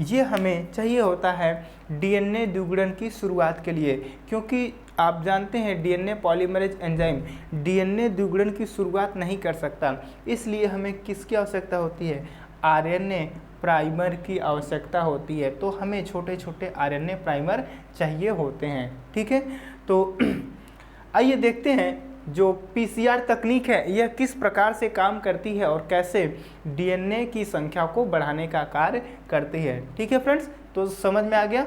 ये हमें चाहिए होता है डीएनए द्विगुणन की शुरुआत के लिए, क्योंकि आप जानते हैं डीएनए पॉलीमरेज एंजाइम डीएनए द्विगुणन की शुरुआत नहीं कर सकता, इसलिए हमें किसकी आवश्यकता होती है, आरएनए प्राइमर की आवश्यकता होती है। तो हमें छोटे छोटे आरएनए प्राइमर चाहिए होते हैं। ठीक है, तो आइए देखते हैं जो पीसीआर तकनीक है यह किस प्रकार से काम करती है और कैसे डीएनए की संख्या को बढ़ाने का कार्य करती है। ठीक है फ्रेंड्स, तो समझ में आ गया।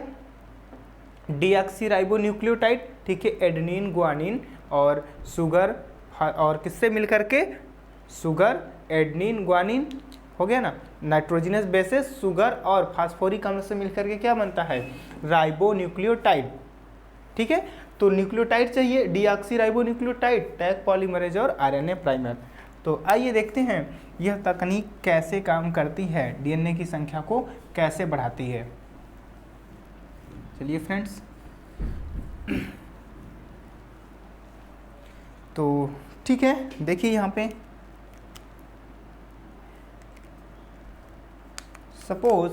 डीऑक्सीराइबोन्यूक्लियोटाइड, ठीक है, एडेनिन, गुआनिन और शुगर, और किससे मिलकर के, शुगर, एडेनिन, गुआनिन हो गया ना, नाइट्रोजनस बेसेस शुगर और फास्फोरिक अम्ल से मिलकर के क्या बनता है, राइबोन्यूक्लियोटाइड। ठीक है, तो न्यूक्लियोटाइड चाहिए, डीऑक्सीराइबोन्यूक्लियोटाइड, टैग पॉलीमरेज और आरएनए प्राइमर। तो आइए देखते हैं यह तकनीक कैसे काम करती है, डीएनए की संख्या को कैसे बढ़ाती है। चलिए फ्रेंड्स, तो ठीक है, देखिए यहाँ पे सपोज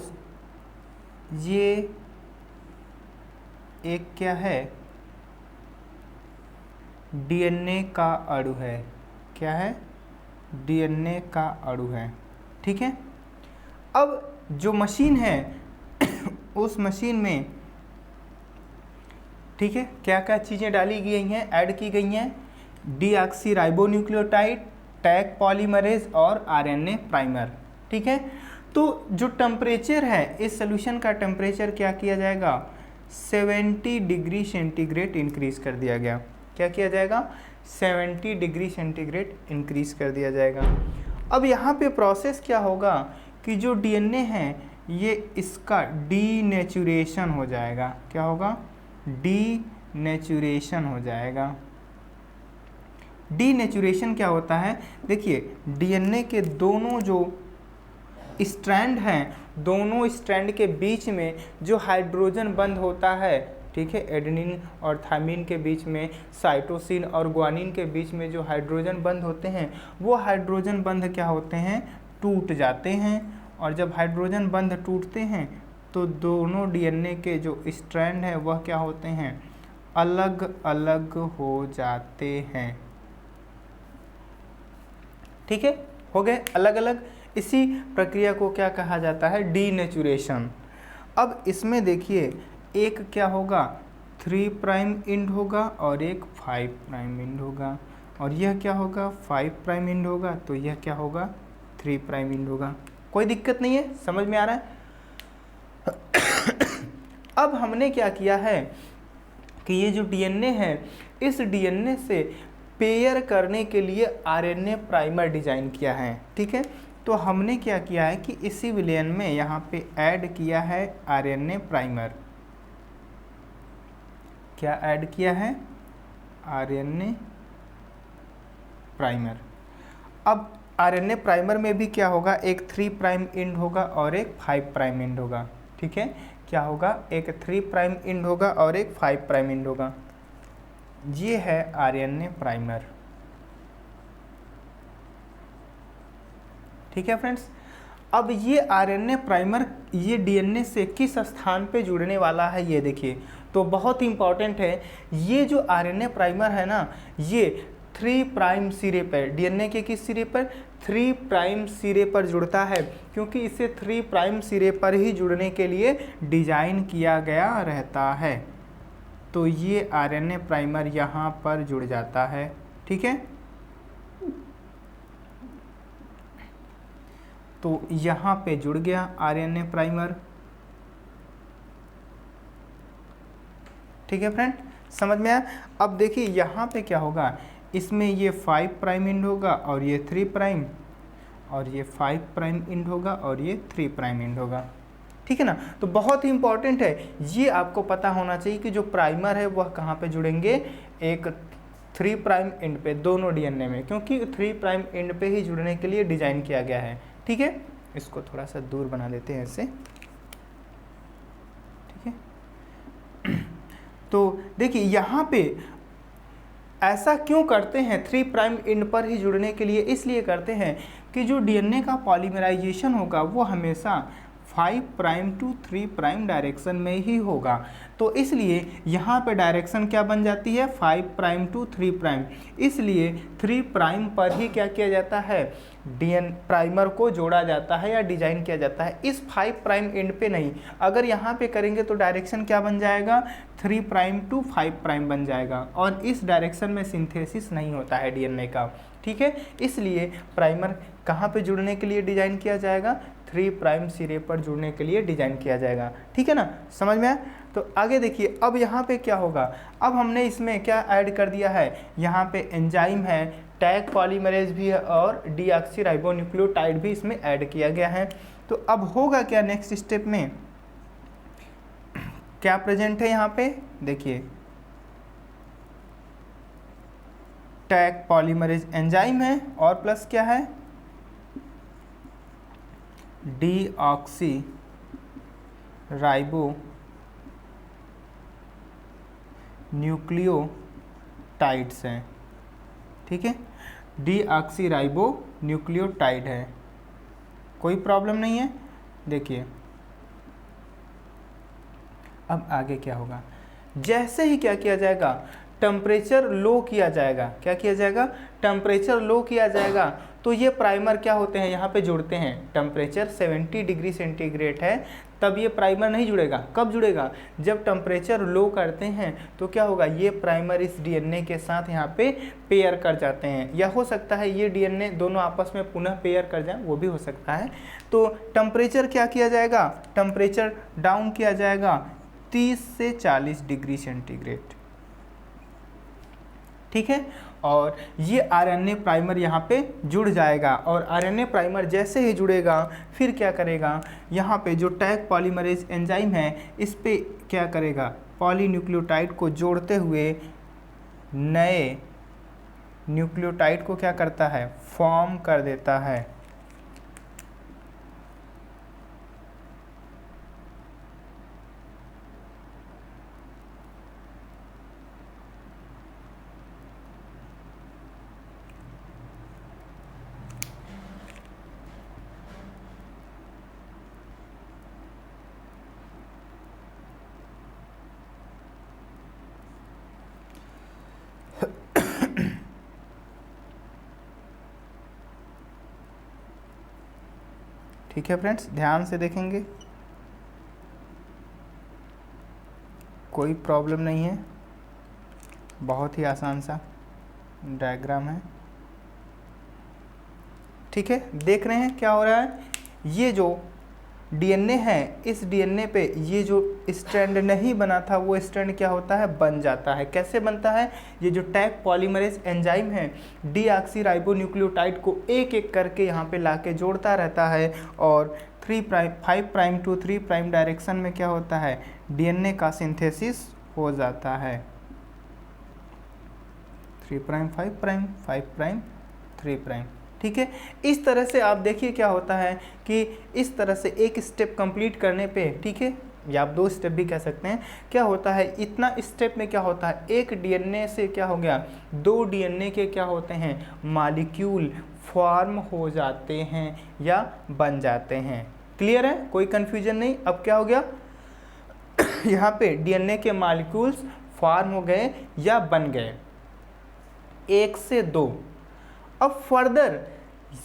ये एक क्या है, डीएनए का अणु है। क्या है, डीएनए का अणु है। ठीक है, अब जो मशीन है उस मशीन में, ठीक है, क्या क्या चीज़ें डाली गई हैं, ऐड की गई हैं, डीऑक्सीराइबोन्यूक्लियोटाइड, टैग पॉलीमरेज और आरएनए प्राइमर। ठीक है, तो जो टेम्परेचर है, इस सोल्यूशन का टेम्परेचर क्या किया जाएगा, 70 डिग्री सेंटीग्रेड इंक्रीज कर दिया गया। क्या किया जाएगा, 70 डिग्री सेंटीग्रेड इंक्रीज कर दिया जाएगा। अब यहाँ पे प्रोसेस क्या होगा कि जो डीएनए है ये इसका डीनेचुरेशन हो जाएगा। क्या होगा, डीनेचुरेशन हो जाएगा। डीनेचुरेशन क्या होता है, देखिए डीएनए के दोनों जो स्ट्रैंड हैं, दोनों स्ट्रैंड के बीच में जो हाइड्रोजन बंध होता है, ठीक है, एडेनिन और थायमिन के बीच में, साइटोसिन और ग्वानिन के बीच में जो हाइड्रोजन बंध होते हैं, वो हाइड्रोजन बंध क्या होते हैं, टूट जाते हैं। और जब हाइड्रोजन बंध टूटते हैं तो दोनों डीएनए के जो स्ट्रैंड है वह क्या होते हैं, अलग अलग हो जाते हैं। ठीक है, हो गए अलग अलग। इसी प्रक्रिया को क्या कहा जाता है, डीनेचुरेशन। अब इसमें देखिए एक क्या होगा, 3 प्राइम एंड होगा और एक 5 प्राइम एंड होगा, और यह क्या होगा, 5 प्राइम एंड होगा, तो यह क्या होगा, 3 प्राइम एंड होगा। कोई दिक्कत नहीं है, समझ में आ रहा है। अब हमने क्या किया है कि ये जो डीएनए है, इस डीएनए से पेयर करने के लिए आरएनए प्राइमर डिजाइन किया है। ठीक है, तो हमने क्या किया है कि इसी विलयन में यहाँ पे ऐड किया है आरएनए प्राइमर। क्या ऐड किया है, आरएनए प्राइमर। अब आरएनए प्राइमर में भी क्या होगा, एक 3 प्राइम एंड होगा और एक 5 प्राइम एंड होगा। ठीक है, क्या होगा, एक 3 प्राइम एंड होगा और एक 5 प्राइम एंड होगा। ये है आरएनए प्राइमर। ठीक है फ्रेंड्स, अब ये आरएनए प्राइमर ये डीएनए से किस स्थान पे जुड़ने वाला है, ये देखिए, तो बहुत इंपॉर्टेंट है। ये जो आरएनए प्राइमर है ना, ये 3 प्राइम सिरे पर, डीएनए के किस सिरे पर, 3 प्राइम सिरे पर जुड़ता है, क्योंकि इसे 3 प्राइम सिरे पर ही जुड़ने के लिए डिजाइन किया गया रहता है। तो ये आरएनए प्राइमर यहाँ पर जुड़ जाता है। ठीक है, तो यहाँ पे जुड़ गया आरएनए प्राइमर। ठीक है फ्रेंड, समझ में आया। अब देखिए यहाँ पे क्या होगा, इसमें ये 5 प्राइम एंड होगा और ये 3 प्राइम, और ये 5 प्राइम एंड होगा और ये 3 प्राइम एंड होगा। ठीक है ना, तो बहुत ही इंपॉर्टेंट है, ये आपको पता होना चाहिए कि जो प्राइमर है वह कहाँ पे जुड़ेंगे, एक 3 प्राइम एंड पे, दोनों डीएनए में, क्योंकि 3 प्राइम एंड पे ही जुड़ने के लिए डिजाइन किया गया है। ठीक है, इसको थोड़ा सा दूर बना देते हैं ऐसे। ठीक है, तो देखिए यहाँ पे ऐसा क्यों करते हैं, 3 प्राइम एंड पर ही जुड़ने के लिए इसलिए करते हैं कि जो डीएनए का पॉलीमराइजेशन होगा वो हमेशा 5 प्राइम टू 3 प्राइम डायरेक्शन में ही होगा। तो इसलिए यहाँ पे डायरेक्शन क्या बन जाती है, 5 प्राइम टू 3 प्राइम। इसलिए 3 प्राइम पर ही क्या किया जाता है, डीएन प्राइमर को जोड़ा जाता है या डिजाइन किया जाता है, इस 5 प्राइम एंड पे नहीं। अगर यहाँ पे करेंगे तो डायरेक्शन क्या बन जाएगा, 3 प्राइम टू 5 प्राइम बन जाएगा, और इस डायरेक्शन में सिंथेसिस नहीं होता है डीएनए का। ठीक है, इसलिए प्राइमर कहाँ पे जुड़ने के लिए डिजाइन किया जाएगा, 3 प्राइम सिरे पर जुड़ने के लिए डिजाइन किया जाएगा। ठीक है ना, समझ में आया। तो आगे देखिए, अब यहाँ पे क्या होगा, अब हमने इसमें क्या ऐड कर दिया है, यहाँ पे एंजाइम है, टैग पॉलीमरेज भी है और डीऑक्सीराइबोन्यूक्लियोटाइड भी इसमें ऐड किया गया है। तो अब होगा क्या, नेक्स्ट स्टेप में क्या प्रेजेंट है, यहाँ पे देखिए टैग पॉलीमरेज एंजाइम है और प्लस क्या है, डीऑक्सी राइबो न्यूक्लियोटाइड्स हैं। ठीक है, डीऑक्सी राइबो न्यूक्लियोटाइड है, कोई प्रॉब्लम नहीं है। देखिए अब आगे क्या होगा, जैसे ही क्या किया जाएगा, टेम्परेचर लो किया जाएगा, क्या किया जाएगा, टेम्परेचर लो किया जाएगा, तो ये प्राइमर क्या होते हैं, यहाँ पे जुड़ते हैं। टेम्परेचर 70 डिग्री सेंटीग्रेड है, तब ये प्राइमर नहीं जुड़ेगा। कब जुड़ेगा, जब टेम्परेचर लो करते हैं तो क्या होगा, ये प्राइमर इस डीएनए के साथ यहाँ पे पेयर कर जाते हैं, या हो सकता है ये डीएनए दोनों आपस में पुनः पेयर कर जाएं, वो भी हो सकता है। तो टेम्परेचर क्या किया जाएगा, टेम्परेचर डाउन किया जाएगा 30 से 40 डिग्री सेंटीग्रेड। ठीक है, और ये आरएनए प्राइमर यहाँ पे जुड़ जाएगा, और आरएनए प्राइमर जैसे ही जुड़ेगा फिर क्या करेगा, यहाँ पे जो टैग पॉलीमरेज एंजाइम है इस पे क्या करेगा, पॉलीन्यूक्लियोटाइड को जोड़ते हुए नए न्यूक्लियोटाइड को क्या करता है, फॉर्म कर देता है। ठीक है फ्रेंड्स, ध्यान से देखेंगे, कोई प्रॉब्लम नहीं है, बहुत ही आसान सा डायग्राम है। ठीक है, देख रहे हैं क्या हो रहा है, ये जो डीएनए है, इस डीएनए पे ये जो स्ट्रैंड नहीं बना था वो स्ट्रैंड क्या होता है, बन जाता है। कैसे बनता है, ये जो टैग पॉलीमरेज एंजाइम है डीऑक्सीराइबोन्यूक्लियोटाइड को एक एक करके यहाँ पे लाके जोड़ता रहता है और 5 प्राइम टू 3 प्राइम डायरेक्शन में क्या होता है, डीएनए का सिंथेसिस हो जाता है। 3 प्राइम 5 प्राइम 5 प्राइम 3 प्राइम। ठीक है, इस तरह से आप देखिए क्या होता है कि इस तरह से एक स्टेप कंप्लीट करने पे, ठीक है, या आप 2 स्टेप भी कह सकते हैं, क्या होता है, इतना स्टेप में क्या होता है, एक डीएनए से क्या हो गया, 2 डीएनए के क्या होते हैं, मॉलिक्यूल फॉर्म हो जाते हैं या बन जाते हैं। क्लियर है, कोई कन्फ्यूजन नहीं। अब क्या हो गया, यहाँ पे डीएनए के मॉलिक्यूल्स फॉर्म हो गए या बन गए, 1 से 2। अब फर्दर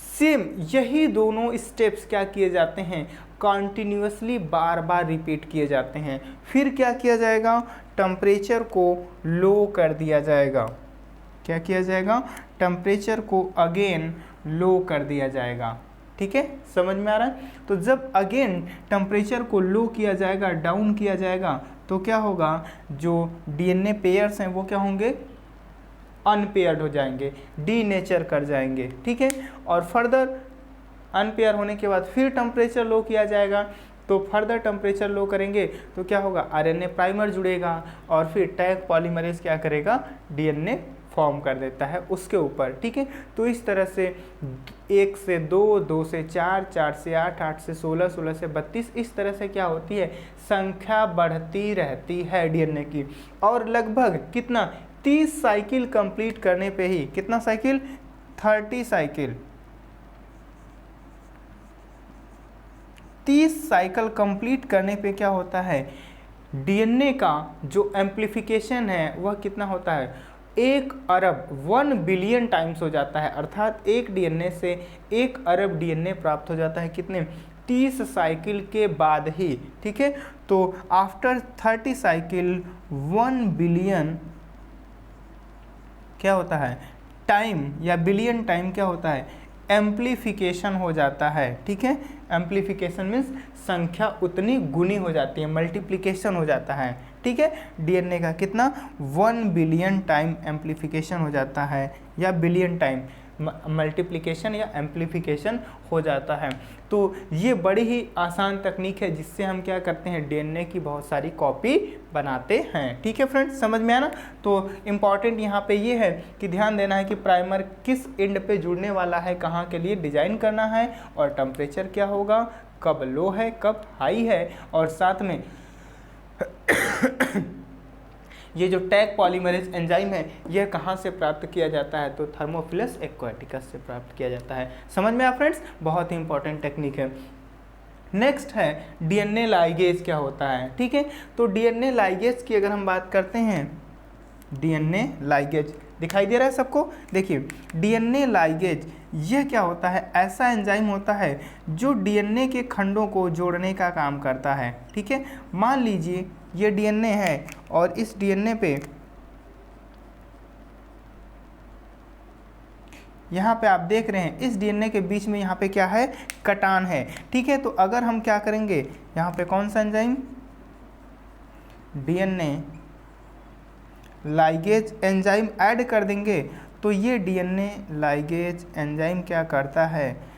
सेम यही दोनों स्टेप्स क्या किए जाते हैं, कॉन्टिन्यूसली बार बार रिपीट किए जाते हैं। फिर क्या किया जाएगा, टेम्परेचर को लो कर दिया जाएगा। क्या किया जाएगा, टेम्परेचर को अगेन लो कर दिया जाएगा। ठीक है, समझ में आ रहा है। तो जब अगेन टेम्परेचर को लो किया जाएगा, डाउन किया जाएगा, तो क्या होगा, जो डीएनए पेयर्स हैं वो क्या होंगे, अनपेयर्ड हो जाएंगे, डीनेचर कर जाएंगे। ठीक है, और फर्दर अनपेयर होने के बाद फिर टेम्परेचर लो किया जाएगा, तो फर्दर टेम्परेचर लो करेंगे तो क्या होगा, आरएनए प्राइमर जुड़ेगा और फिर टैग पॉलीमरेज क्या करेगा, डीएनए फॉर्म कर देता है उसके ऊपर। ठीक है, तो इस तरह से 1 से 2, 2 से 4, 4 से 8, 8 से 16, 16 से 32, इस तरह से क्या होती है, संख्या बढ़ती रहती है डीएनए की। और लगभग कितना, 30 साइकिल कंप्लीट करने पे ही, कितना साइकिल, 30 साइकिल, 30 साइकिल कंप्लीट करने पे क्या होता है, डीएनए का जो एम्प्लीफिकेशन है वह कितना होता है, 1 अरब 1 बिलियन टाइम्स हो जाता है। अर्थात एक डीएनए से 1 अरब डीएनए प्राप्त हो जाता है, कितने, 30 साइकिल के बाद ही। ठीक है, तो आफ्टर 30 साइकिल 1 बिलियन क्या होता है, टाइम या बिलियन टाइम क्या होता है, एम्प्लीफिकेशन हो जाता है। ठीक है, एम्प्लीफिकेशन मीन्स संख्या उतनी गुनी हो जाती है, मल्टीप्लिकेशन हो जाता है। ठीक है, डीएनए का कितना, 1 बिलियन टाइम एम्प्लीफिकेशन हो जाता है या बिलियन टाइम मल्टीप्लिकेशन या एम्प्लीफिकेशन हो जाता है। तो ये बड़ी ही आसान तकनीक है जिससे हम क्या करते हैं, डीएनए की बहुत सारी कॉपी बनाते हैं। ठीक है फ्रेंड्स, समझ में आना। तो इम्पॉर्टेंट यहाँ पे ये है कि ध्यान देना है कि प्राइमर किस एंड पे जुड़ने वाला है, कहाँ के लिए डिजाइन करना है, और टेम्परेचर क्या होगा, कब लो है कब हाई है, और साथ में ये जो टैग पॉलीमरेज एंजाइम है यह कहाँ से प्राप्त किया जाता है, तो थर्मोफिलस एक्वाटिकस से प्राप्त किया जाता है। समझ में आया फ्रेंड्स, बहुत ही इंपॉर्टेंट टेक्निक है। नेक्स्ट है डीएनए लाइगेज क्या होता है। ठीक है, तो डीएनए लाइगेज की अगर हम बात करते हैं, डीएनए लाइगेज दिखाई दे रहा है सबको, देखिए डीएनए लाइगेज यह क्या होता है, ऐसा एंजाइम होता है जो डीएनए के खंडों को जोड़ने का काम करता है। ठीक है, मान लीजिए ये डीएनए है और इस डीएनए पे यहाँ पे आप देख रहे हैं इस डीएनए के बीच में यहाँ पे क्या है, कटान है। ठीक है, तो अगर हम क्या करेंगे, यहाँ पे कौन सा enzyme, DNA ligase enzyme add कर देंगे, तो ये डीएनए लाइगेज एंजाइम क्या करता है,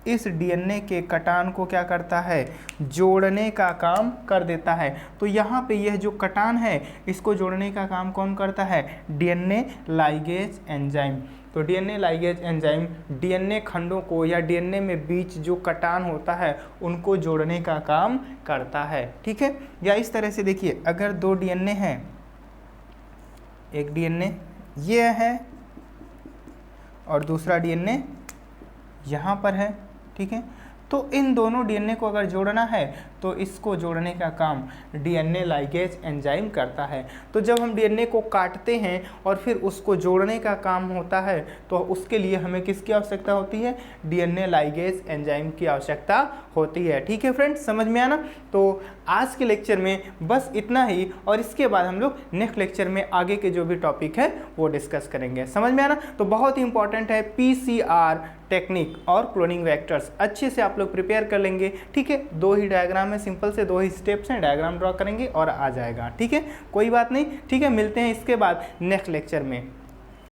इस डीएनए के कटान को क्या करता है, जोड़ने का काम कर देता है। तो यहाँ पे यह जो कटान है इसको जोड़ने का काम कौन करता है, डीएनए लाइगेज एंजाइम। तो डीएनए लाइगेज एंजाइम डीएनए खंडों को या डीएनए में बीच जो कटान होता है उनको जोड़ने का काम करता है। ठीक है, या इस तरह से देखिए, अगर दो डीएनए हैं, एक डीएनए ये है और दूसरा डीएनए यहाँ पर है, ठीक है, तो इन दोनों डीएनए को अगर जोड़ना है तो इसको जोड़ने का काम डीएनए लाइगेज एंजाइम करता है। तो जब हम डीएनए को काटते हैं और फिर उसको जोड़ने का काम होता है तो उसके लिए हमें किसकी आवश्यकता होती है? डीएनए लाइगेज एंजाइम की आवश्यकता होती है। ठीक है फ्रेंड्स, समझ में आना? तो आज के लेक्चर में बस इतना ही, और इसके बाद हम लोग नेक्स्ट लेक्चर में आगे के जो भी टॉपिक है वो डिस्कस करेंगे। समझ में आना? तो बहुत ही इंपॉर्टेंट है पीसीआर टेक्निक और क्लोनिंग वेक्टर्स, अच्छे से आप लोग प्रिपेयर कर लेंगे। ठीक है, 2 ही डायग्राम है, सिंपल से 2 ही स्टेप्स हैं, डायग्राम ड्रॉ करेंगे और आ जाएगा। ठीक है, कोई बात नहीं। ठीक है, मिलते हैं इसके बाद नेक्स्ट लेक्चर में।